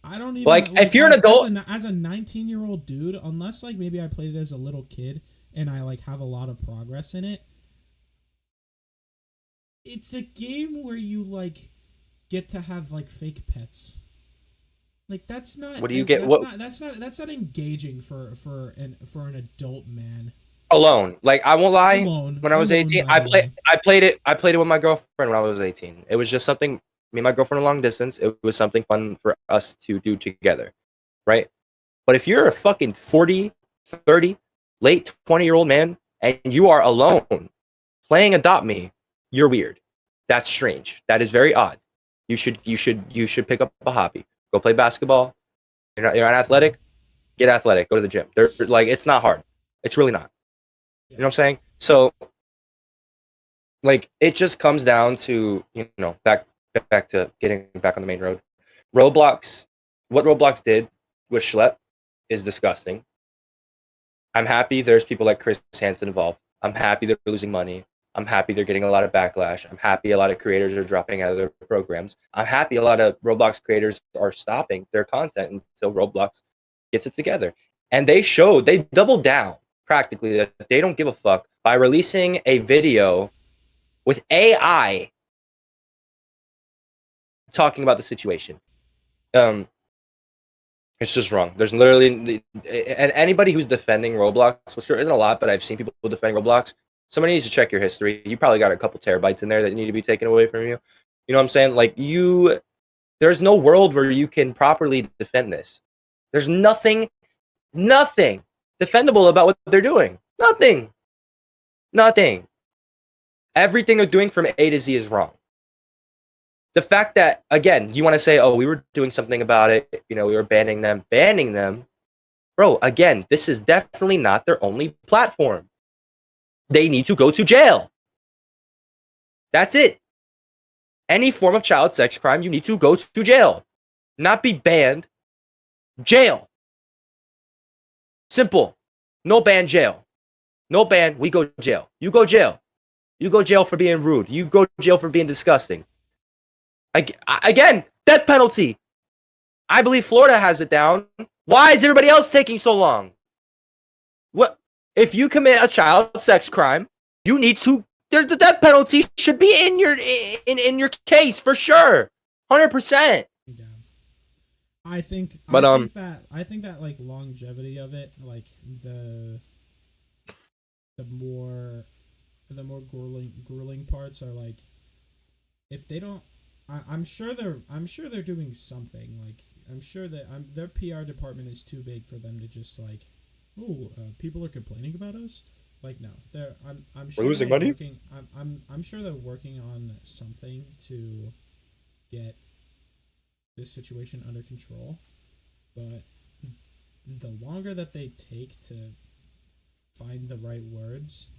Speaker 2: I don't even
Speaker 1: like if you're an adult
Speaker 2: as a 19-year-old dude, unless like maybe I played it as a little kid and I like have a lot of progress in it. It's a game where you like get to have like fake pets. Like that's not.
Speaker 1: What do you get?
Speaker 2: That's not engaging for an adult man.
Speaker 1: Alone, like I won't lie. When I was 18, I played it with my girlfriend when I was 18. It was just something. Me and my girlfriend a long distance. It was something fun for us to do together, right? But if you're a fucking 40, 30, late 20-year-old man and you are alone playing Adopt Me, you're weird. That's strange. That is very odd. You should pick up a hobby. Go play basketball. You're not athletic. Get athletic. Go to the gym. They're like, it's not hard. It's really not. You know what I'm saying? So, like, it just comes down to, back to getting back on the main road. Roblox, what Roblox did with Schlep is disgusting. I'm happy there's people like Chris Hansen involved. I'm happy they're losing money. I'm happy they're getting a lot of backlash. I'm happy a lot of creators are dropping out of their programs. I'm happy a lot of Roblox creators are stopping their content until Roblox gets it together. And they doubled down practically that they don't give a fuck by releasing a video with AI talking about the situation. It's just wrong. There's literally, and anybody who's defending Roblox, which there isn't a lot, but I've seen people defending Roblox. Somebody needs to check your history. You probably got a couple terabytes in there that need to be taken away from you. You know what I'm saying? Like there's no world where you can properly defend this. There's nothing defendable about what they're doing. Nothing. Everything they're doing from A to Z is wrong. The fact that, again, you want to say, oh, we were doing something about it, we were banning them. Bro, again, this is definitely not their only platform. They need to go to jail. That's it. Any form of child sex crime, you need to go to jail. Not be banned. Jail. Simple. No ban, jail. No ban, we go jail. You go jail. You go jail for being rude. You go jail for being disgusting. Again, death penalty. I believe Florida has it down. Why is everybody else taking so long? What if you commit a child sex crime? You need to. The death penalty should be in your case for sure, 100%.
Speaker 2: Yeah. I think that like longevity of it, like the more grueling parts are like, if they don't. I'm sure they're doing something, like I'm sure that their PR department is too big for them to just like, oh, people are complaining about us. Like no, I'm
Speaker 1: We're
Speaker 2: sure
Speaker 1: losing
Speaker 2: they're
Speaker 1: money.
Speaker 2: working. I'm sure they're working on something to get this situation under control. But the longer that they take to find the right words,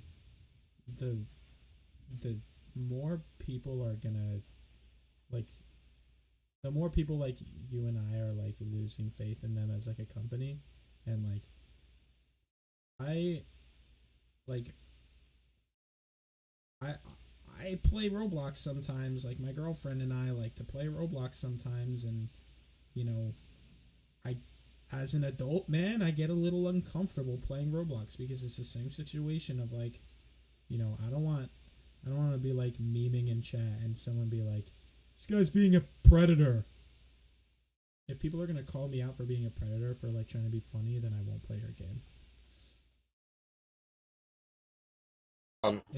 Speaker 2: the the more people are gonna like the more people like you and I are like losing faith in them as like a company. And like I like I I play Roblox sometimes. Like my girlfriend and I like to play Roblox sometimes, and you know, I as an adult man, I get a little uncomfortable playing Roblox because it's the same situation of like, you know, I don't want to be like memeing in chat and someone be like, this guy's being a predator. If people are gonna call me out for being a predator for like trying to be funny, then I won't play your game.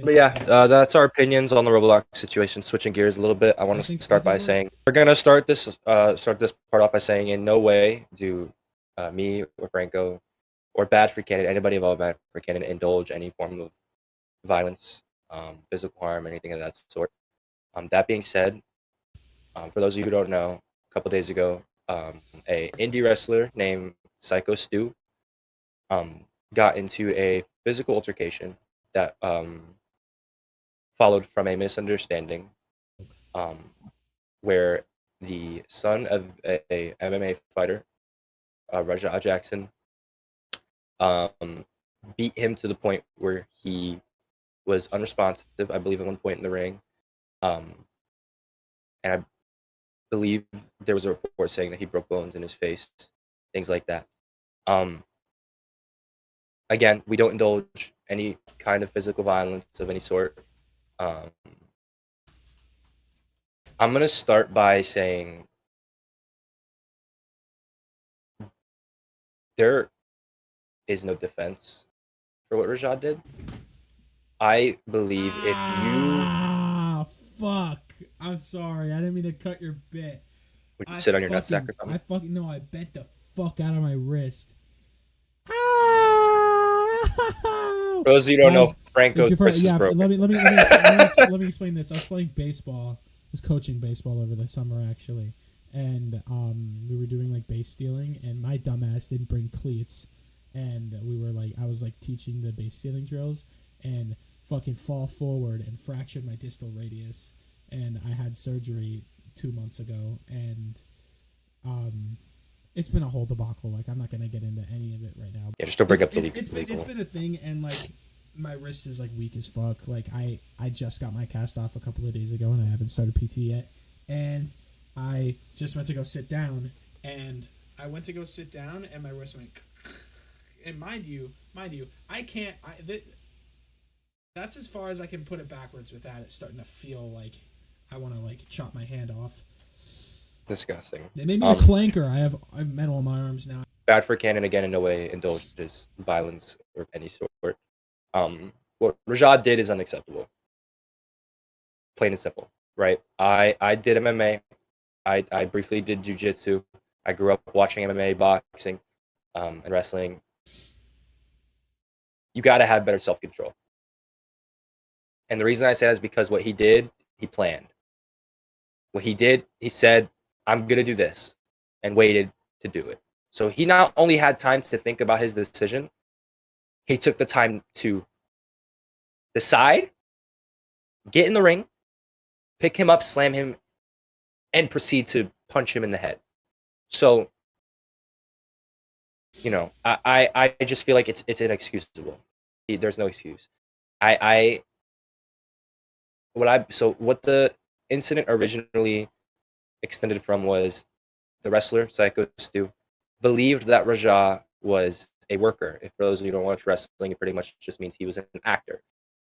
Speaker 1: But yeah, that's our opinions on the Roblox situation. Switching gears a little bit, I want to start by saying we're gonna start this part off by saying in no way do me or Franco or Bad For Canon, anybody involved with Bad For Canon, indulge any form of violence, physical harm, anything of that sort. That being said, for those of you who don't know, a couple days ago, a indie wrestler named Psycho Stu got into a physical altercation that followed from a misunderstanding, um, where the son of a MMA fighter, Rajah Jackson, beat him to the point where he was unresponsive, I believe, at one point in the ring. And I believe there was a report saying that he broke bones in his face, things like that. Again, we don't indulge any kind of physical violence of any sort. I'm gonna start by saying there is no defense for what Rajad did. I believe if you
Speaker 2: fuck. I'm sorry. I didn't mean to cut your bit.
Speaker 1: would you sit on your nutsack or something?
Speaker 2: I fucking no. I bent the fuck out of my wrist.
Speaker 1: For those of you who don't know, Franco's wrist is broken.
Speaker 2: Let me explain this. I was playing baseball. I was coaching baseball over the summer actually, and we were doing like base stealing, and my dumbass didn't bring cleats, and I was like teaching the base stealing drills, and fucking fall forward and fractured my distal radius, and I had surgery 2 months ago, and it's been a whole debacle. Like I'm not gonna get into any of it right now.
Speaker 1: Yeah, just don't bring up the legal.
Speaker 2: It's been a thing, and like my wrist is like weak as fuck. Like I just got my cast off a couple of days ago, and I haven't started PT yet. And I just went to go sit down, and my wrist went. And mind you, I can't. That's as far as I can put it backwards without it starting to feel like I want to like chop my hand off.
Speaker 1: Disgusting.
Speaker 2: They made me a clanker. I have metal on my arms now.
Speaker 1: Bad For Canon again in no way indulges violence of any sort. What Rajad did is unacceptable. Plain and simple, right? I did MMA. I briefly did jiu-jitsu. I grew up watching MMA, boxing, and wrestling. You got to have better self-control. And the reason I say that is because what he did, he planned. What he did, he said, I'm going to do this, and waited to do it. So he not only had time to think about his decision, he took the time to decide, get in the ring, pick him up, slam him, and proceed to punch him in the head. So, you know, I just feel like it's inexcusable. There's no excuse. What the incident originally extended from was the wrestler, Psycho Stu, believed that Rajah was a worker. If for those of you who don't watch wrestling, it pretty much just means he was an actor.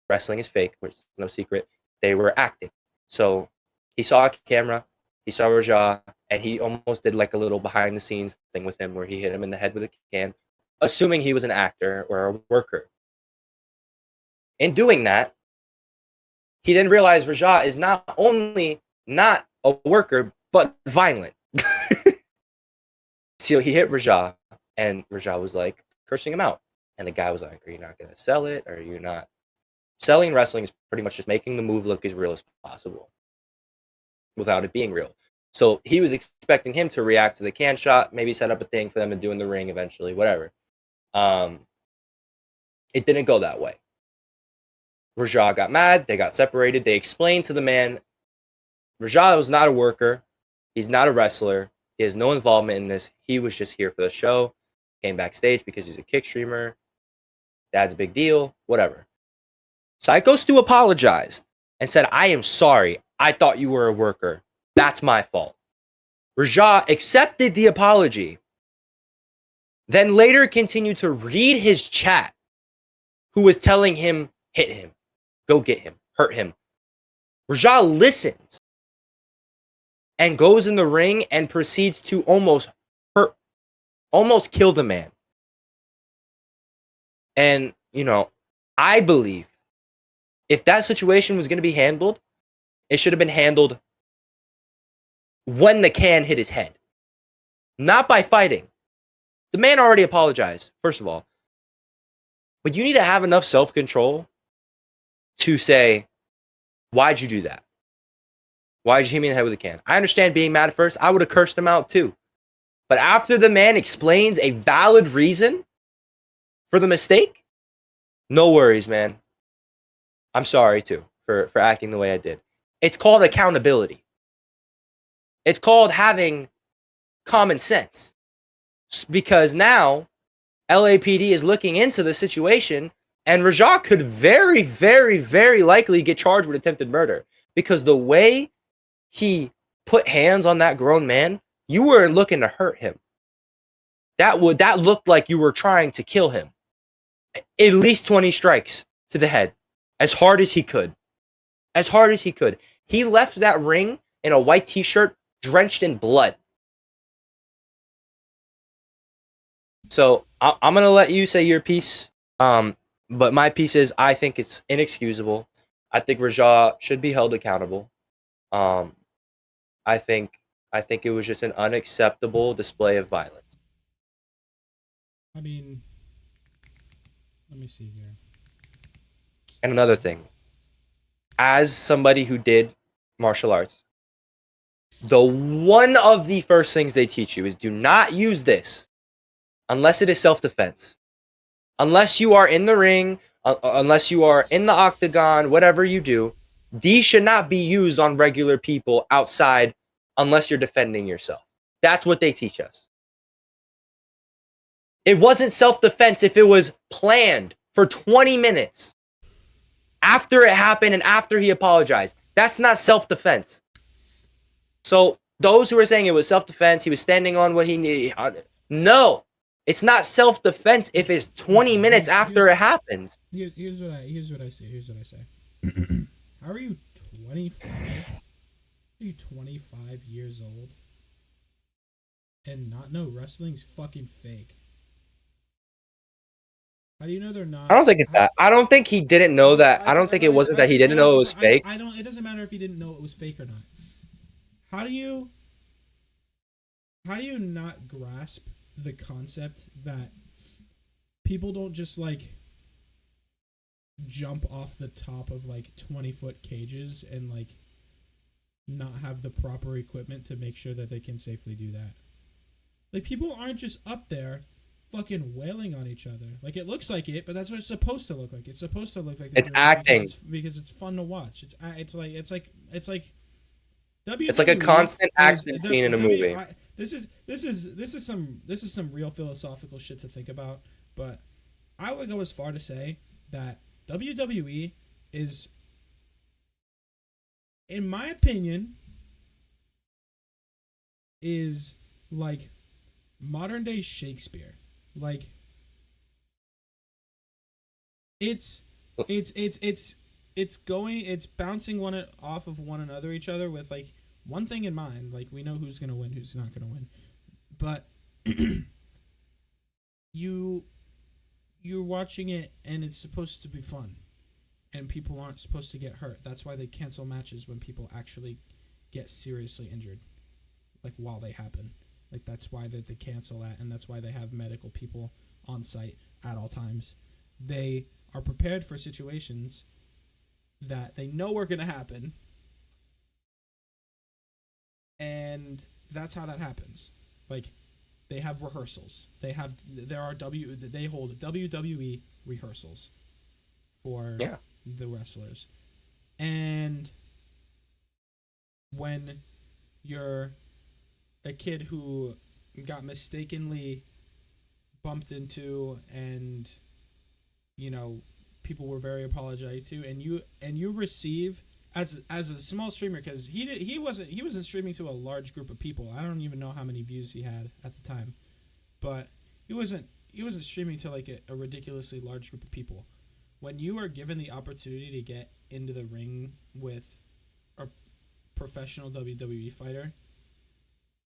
Speaker 1: Wrestling is fake, which is no secret. They were acting. So he saw a camera, he saw Rajah, and he almost did like a little behind the scenes thing with him where he hit him in the head with a can, assuming he was an actor or a worker. In doing that, he then realized Rajah is not only not a worker, but violent. So he hit Rajah, and Rajah was like cursing him out. And the guy was like, "Are you not gonna sell it? Or are you not?" Selling wrestling is pretty much just making the move look as real as possible without it being real. So he was expecting him to react to the can shot, maybe set up a thing for them to do in the ring eventually, whatever. It didn't go that way. Rajah got mad. They got separated. They explained to the man, Rajah was not a worker. He's not a wrestler. He has no involvement in this. He was just here for the show. Came backstage because he's a kick streamer. That's a big deal. Whatever. Psycho Stu apologized and said, I am sorry. I thought you were a worker. That's my fault. Rajah accepted the apology, then later continued to read his chat, who was telling him, hit him, go get him, hurt him. Rajah listens and goes in the ring and proceeds to almost kill the man. And, I believe if that situation was going to be handled, it should have been handled when the can hit his head, not by fighting. The man already apologized, first of all. But you need to have enough self-control to say, why'd you do that? Why'd you hit me in the head with a can? I understand being mad at first. I would have cursed him out too. But after the man explains a valid reason for the mistake, no worries, man. I'm sorry too for acting the way I did. It's called accountability. It's called having common sense. Because now LAPD is looking into the situation, and Rajah could very, very, very likely get charged with attempted murder. Because the way he put hands on that grown man, you weren't looking to hurt him. That looked like you were trying to kill him. At least 20 strikes to the head. As hard as he could. As hard as he could. He left that ring in a white t-shirt drenched in blood. So I'm going to let you say your piece. But my piece is, I think it's inexcusable. I think Rajah should be held accountable. I think it was just an unacceptable display of violence.
Speaker 2: I mean, let me see here.
Speaker 1: And another thing, as somebody who did martial arts, one of the first things they teach you is do not use this unless it is self-defense. Unless you are in the ring, unless you are in the octagon, whatever you do, these should not be used on regular people outside unless you're defending yourself. That's what they teach us. It wasn't self-defense if it was planned for 20 minutes after it happened and after he apologized. That's not self-defense. So those who are saying it was self-defense, he was standing on what he needed. No, it's not self-defense if it's 20 minutes after it happens.
Speaker 2: Here's what I say. How are you 25? Are you 25 years old and not know wrestling's fucking fake? How do you know they're not?
Speaker 1: I don't think it's that. I don't think he didn't know that. I don't think it wasn't that he didn't know it was fake.
Speaker 2: I don't. It doesn't matter if he didn't know it was fake or not. How do you not grasp the concept that people don't just like jump off the top of like 20-foot cages and like not have the proper equipment to make sure that they can safely do that? Like, people aren't just up there fucking wailing on each other. Like, it looks like it, but that's what it's supposed to look like. It's supposed to look like
Speaker 1: it's acting
Speaker 2: because it's fun to watch. It's like WWE.
Speaker 1: It's like a constant action scene in a movie.
Speaker 2: This is some real philosophical shit to think about, but I would go as far to say that WWE is, in my opinion, is like modern day Shakespeare. Like, it's bouncing one off of one another, each other, with like one thing in mind. Like, we know who's gonna win, who's not gonna win, but you're watching it and it's supposed to be fun, and people aren't supposed to get hurt. That's why they cancel matches when people actually get seriously injured, like while they happen. Like, that's why they cancel that, and that's why they have medical people on site at all times. They are prepared for situations that they know are going to happen, and that's how that happens. Like, they have rehearsals. They hold WWE rehearsals for the wrestlers. And when you're a kid who got mistakenly bumped into, and people were very apologetic to, and you receive as a small streamer, because he wasn't streaming to a large group of people. I don't even know how many views he had at the time, but he wasn't streaming to like a ridiculously large group of people. When you are given the opportunity to get into the ring with a professional WWE fighter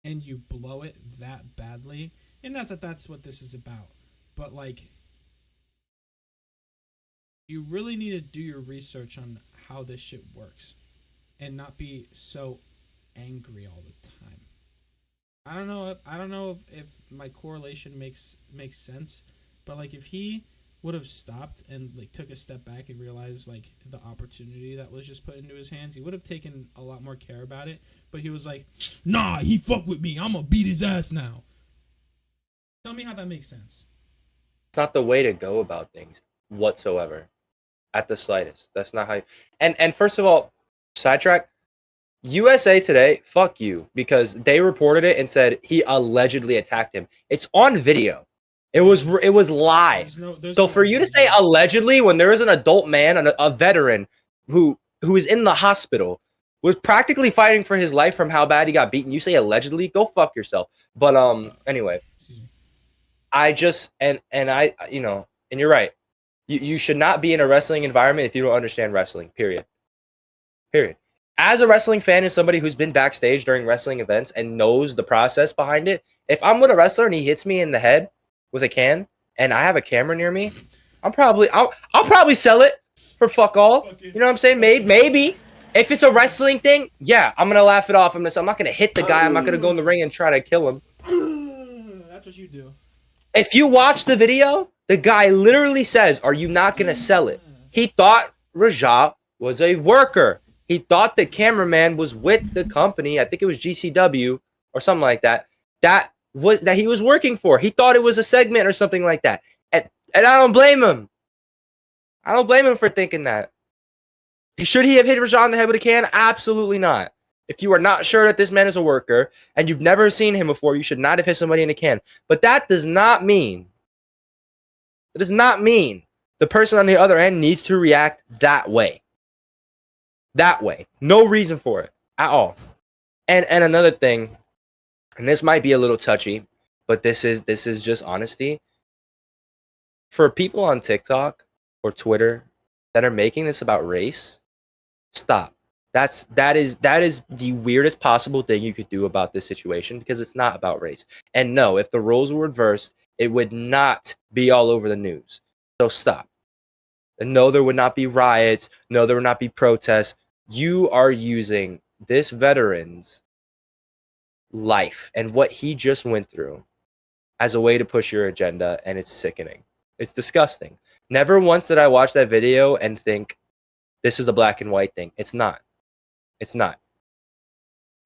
Speaker 2: and you blow it that badly, and not that that's what this is about, but like, you really need to do your research on how this shit works and not be so angry all the time. I don't know if my correlation makes sense, but like, if he would have stopped and like took a step back and realized like the opportunity that was just put into his hands, he would have taken a lot more care about it. But he was like, nah, he fucked with me, I'm gonna beat his ass now. Tell me how that makes sense.
Speaker 1: It's not the way to go about things whatsoever, at the slightest. That's not how you... And first of all, sidetrack, USA Today, fuck you, because they reported it and said he allegedly attacked him. It's on video. It was live. So for you to say allegedly when there is an adult man, a veteran who is in the hospital, was practically fighting for his life from how bad he got beaten, you say allegedly, go fuck yourself. But anyway, I just and you're right. You should not be in a wrestling environment if you don't understand wrestling. Period. As a wrestling fan and somebody who's been backstage during wrestling events and knows the process behind it, if I'm with a wrestler and he hits me in the head with a can and I have a camera near me, I'll probably sell it for fuck all. You know what I'm saying? Maybe. If it's a wrestling thing, yeah, I'm gonna laugh it off. I'm not gonna hit the guy. I'm not gonna go in the ring and try to kill him.
Speaker 2: That's what you do.
Speaker 1: If you watch the video, the guy literally says, "Are you not gonna sell it?" He thought Rajat was a worker. He thought the cameraman was with the company. I think it was GCW or something like that. That he was working for. He thought it was a segment or something like that. And I don't blame him. I don't blame him for thinking that. Should he have hit Rajat in the head with a can? Absolutely not. If you are not sure that this man is a worker and you've never seen him before, you should not have hit somebody in a can. But that does not mean the person on the other end needs to react that way. That way. No reason for it at all. And another thing, and this might be a little touchy, but this is just honesty. For people on TikTok or Twitter that are making this about race, stop. That is the weirdest possible thing you could do about this situation, because it's not about race. And no, if the roles were reversed, it would not be all over the news. So stop. And no, there would not be riots. No, there would not be protests. You are using this veteran's life and what he just went through as a way to push your agenda, and it's sickening. It's disgusting. Never once did I watch that video and think this is a black and white thing. It's not. It's not.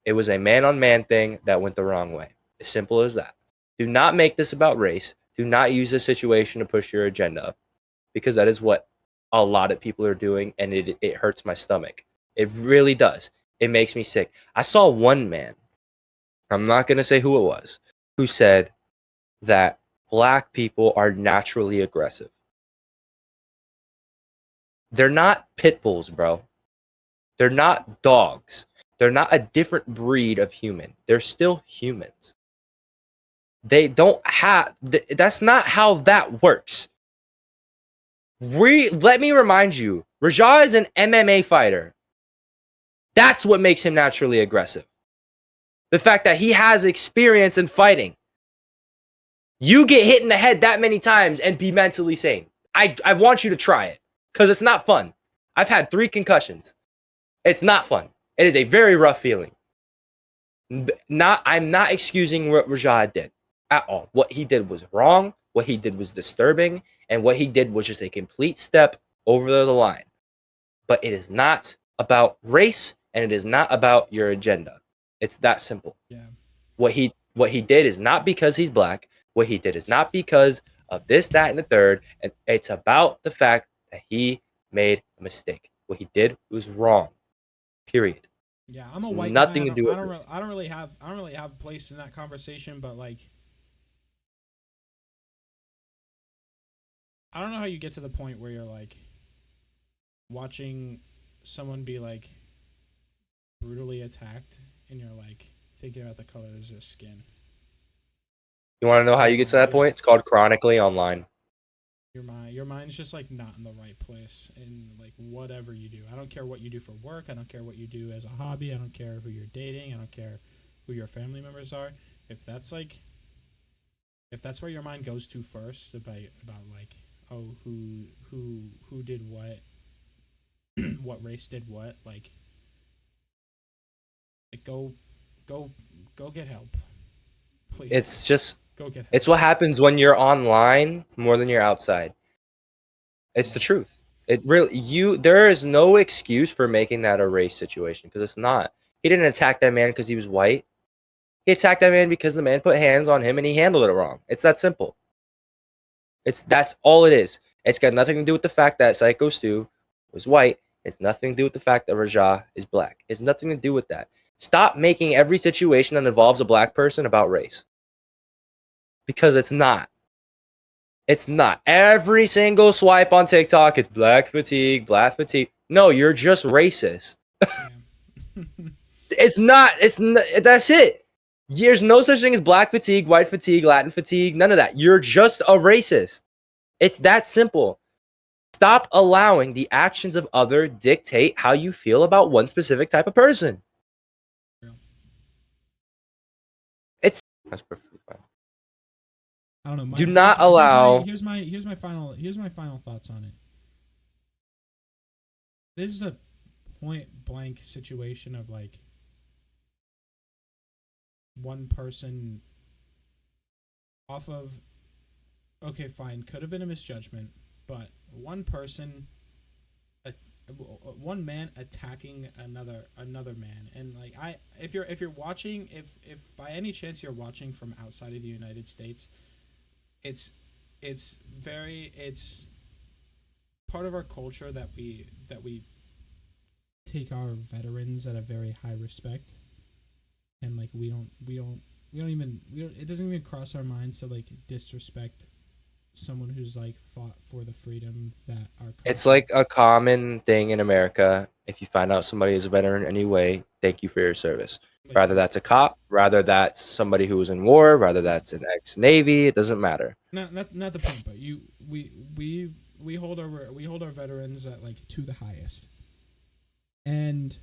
Speaker 1: It was a man-on-man thing that went the wrong way. As simple as that. Do not make this about race. Do not use this situation to push your agenda, because that is what a lot of people are doing, and it hurts my stomach. It really does. It makes me sick. I saw one man, I'm not going to say who it was, who said that black people are naturally aggressive. They're not pit bulls, bro. They're not dogs. They're not a different breed of human. They're still humans. They don't have... That's not how that works. Let me remind you, Rajah is an MMA fighter. That's what makes him naturally aggressive. The fact that he has experience in fighting. You get hit in the head that many times and be mentally sane. I want you to try it, because it's not fun. I've had 3 concussions. It's not fun. It is a very rough feeling. I'm not excusing what Rajah did at all. What he did was wrong. What he did was disturbing, and what he did was just a complete step over the line. But it is not about race, and it is not about your agenda. It's that simple.
Speaker 2: Yeah.
Speaker 1: What he did is not because he's black. What he did is not because of this, that, and the third. And it's about the fact that he made a mistake. What he did was wrong. Period.
Speaker 2: Yeah, I'm
Speaker 1: It's
Speaker 2: a white guy.
Speaker 1: nothing to do with race.
Speaker 2: I don't really have a place in that conversation, but like I don't know how you get to the point where you're like watching someone be like brutally attacked and you're like thinking about the color of their skin.
Speaker 1: You want to know how you get to that point? It's called chronically online.
Speaker 2: Your mind's just like not in the right place in like whatever you do. I don't care what you do for work. I don't care what you do as a hobby. I don't care who you're dating. I don't care who your family members are. If that's where your mind goes to first about like, oh, who did what, what race did what, like go get help, please.
Speaker 1: It's just
Speaker 2: go get help.
Speaker 1: It's what happens when you're online more than you're outside. It's the truth. It really there is no excuse for making that a race situation because it's not. He didn't attack that man because he was white. He attacked that man because the man put hands on him and he handled it wrong. It's that simple. That's all it is. It's got nothing to do with the fact that Psycho Stu was white. It's nothing to do with the fact that Rajah is black. It's nothing to do with that. Stop making every situation that involves a black person about race. Because it's not. It's not. Every single swipe on TikTok, it's black fatigue, black fatigue. No, you're just racist. It's not. That's it. There's no such thing as black fatigue, white fatigue, Latin fatigue, none of that. You're just a racist. It's that simple. Stop allowing the actions of other dictate how you feel about one specific type of person. That's perfectly fine.
Speaker 2: I don't know.
Speaker 1: Do not allow.
Speaker 2: Here's my final thoughts on it. This is a point blank situation of like one person off of. Okay, fine. Could have been a misjudgment, but one person, one man attacking another man, and like if you're watching, if by any chance you're watching from outside of the United States, it's part of our culture that we take our veterans at a very high respect, and like we don't it doesn't even cross our minds to like disrespect someone who's like fought for the freedom that our country.
Speaker 1: It's like a common thing in America. If you find out somebody is a veteran anyway, thank you for your service. Like, rather that's a cop, rather that's somebody who was in war, rather that's an ex-Navy, it doesn't matter.
Speaker 2: Not the point, but we hold our veterans at like to the highest. And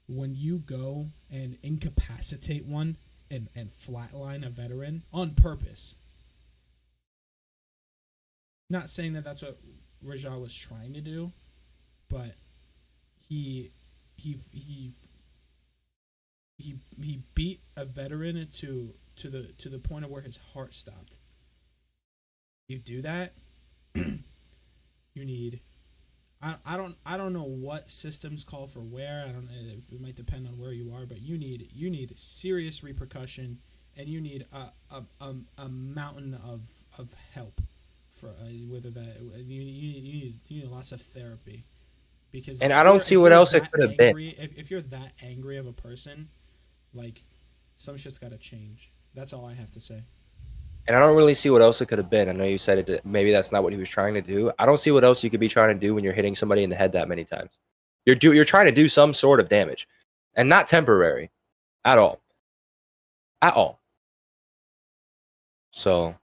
Speaker 2: when you go and incapacitate one and flatline a veteran on purpose. Not saying that that's what Rajah was trying to do, but he beat a veteran to the point of where his heart stopped. You do that, you need. I don't know what systems call for where. I don't know if it might depend on where you are, but you need serious repercussion, and you need a mountain of help. For whether that you need lots of therapy, because
Speaker 1: and I don't see what else it could have been.
Speaker 2: If you're that angry of a person, like some shit's got to change. That's all I have to say.
Speaker 1: And I don't really see what else it could have been. I know you said it. Maybe that's not what he was trying to do. I don't see what else you could be trying to do when you're hitting somebody in the head that many times. You're trying to do some sort of damage, and not temporary, at all. At all. So,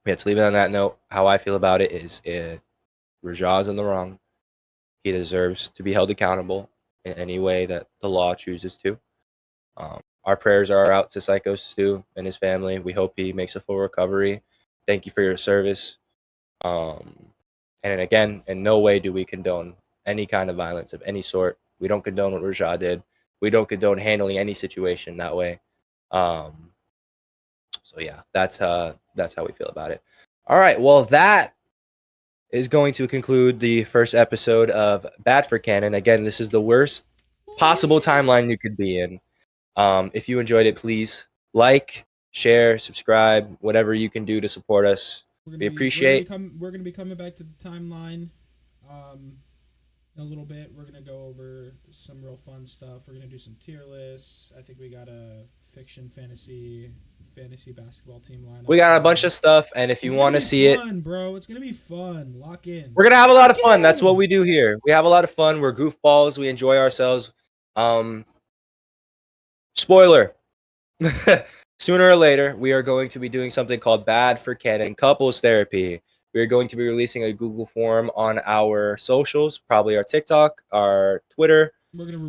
Speaker 1: yeah, to leave it on that note, how I feel about it is Rajah's in the wrong. He deserves to be held accountable in any way that the law chooses to. Our prayers are out to Psycho Stu and his family. We hope he makes a full recovery. Thank you for your service. And again, in no way do we condone any kind of violence of any sort. We don't condone what Rajah did. we don't condone handling any situation that way. So yeah, that's how we feel about it. All right, well, that is going to conclude the first episode of Bad for Canon. Again, this is the worst possible timeline you could be in. If you enjoyed it, please like, share, subscribe, whatever you can do to support us. We appreciate.
Speaker 2: We're gonna be coming back to the timeline. In a little bit, we're gonna go over some real fun stuff. We're gonna do some tier lists. I think we got a fiction, fantasy basketball team lineup.
Speaker 1: We got a bunch of stuff, and if you want to see it,
Speaker 2: bro, it's gonna be fun. Lock in.
Speaker 1: We're gonna have a lot of fun. That's what we do here. We have a lot of fun. We're goofballs. We enjoy ourselves. Spoiler. Sooner or later, we are going to be doing something called Bad for Canon Couples Therapy. We are going to be releasing a Google form on our socials, probably our TikTok, our Twitter,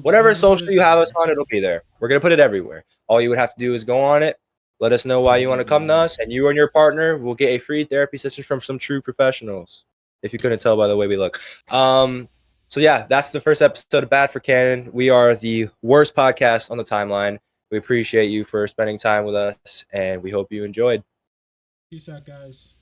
Speaker 1: whatever social you have us on, it'll be there. We're going to put it everywhere. All you would have to do is go on it, let us know why you want to come to us, and you and your partner will get a free therapy session from some true professionals, if you couldn't tell by the way we look. So yeah, that's the first episode of Bad for Canon. We are the worst podcast on the timeline. We appreciate you for spending time with us, and we hope you enjoyed.
Speaker 2: Peace out, guys.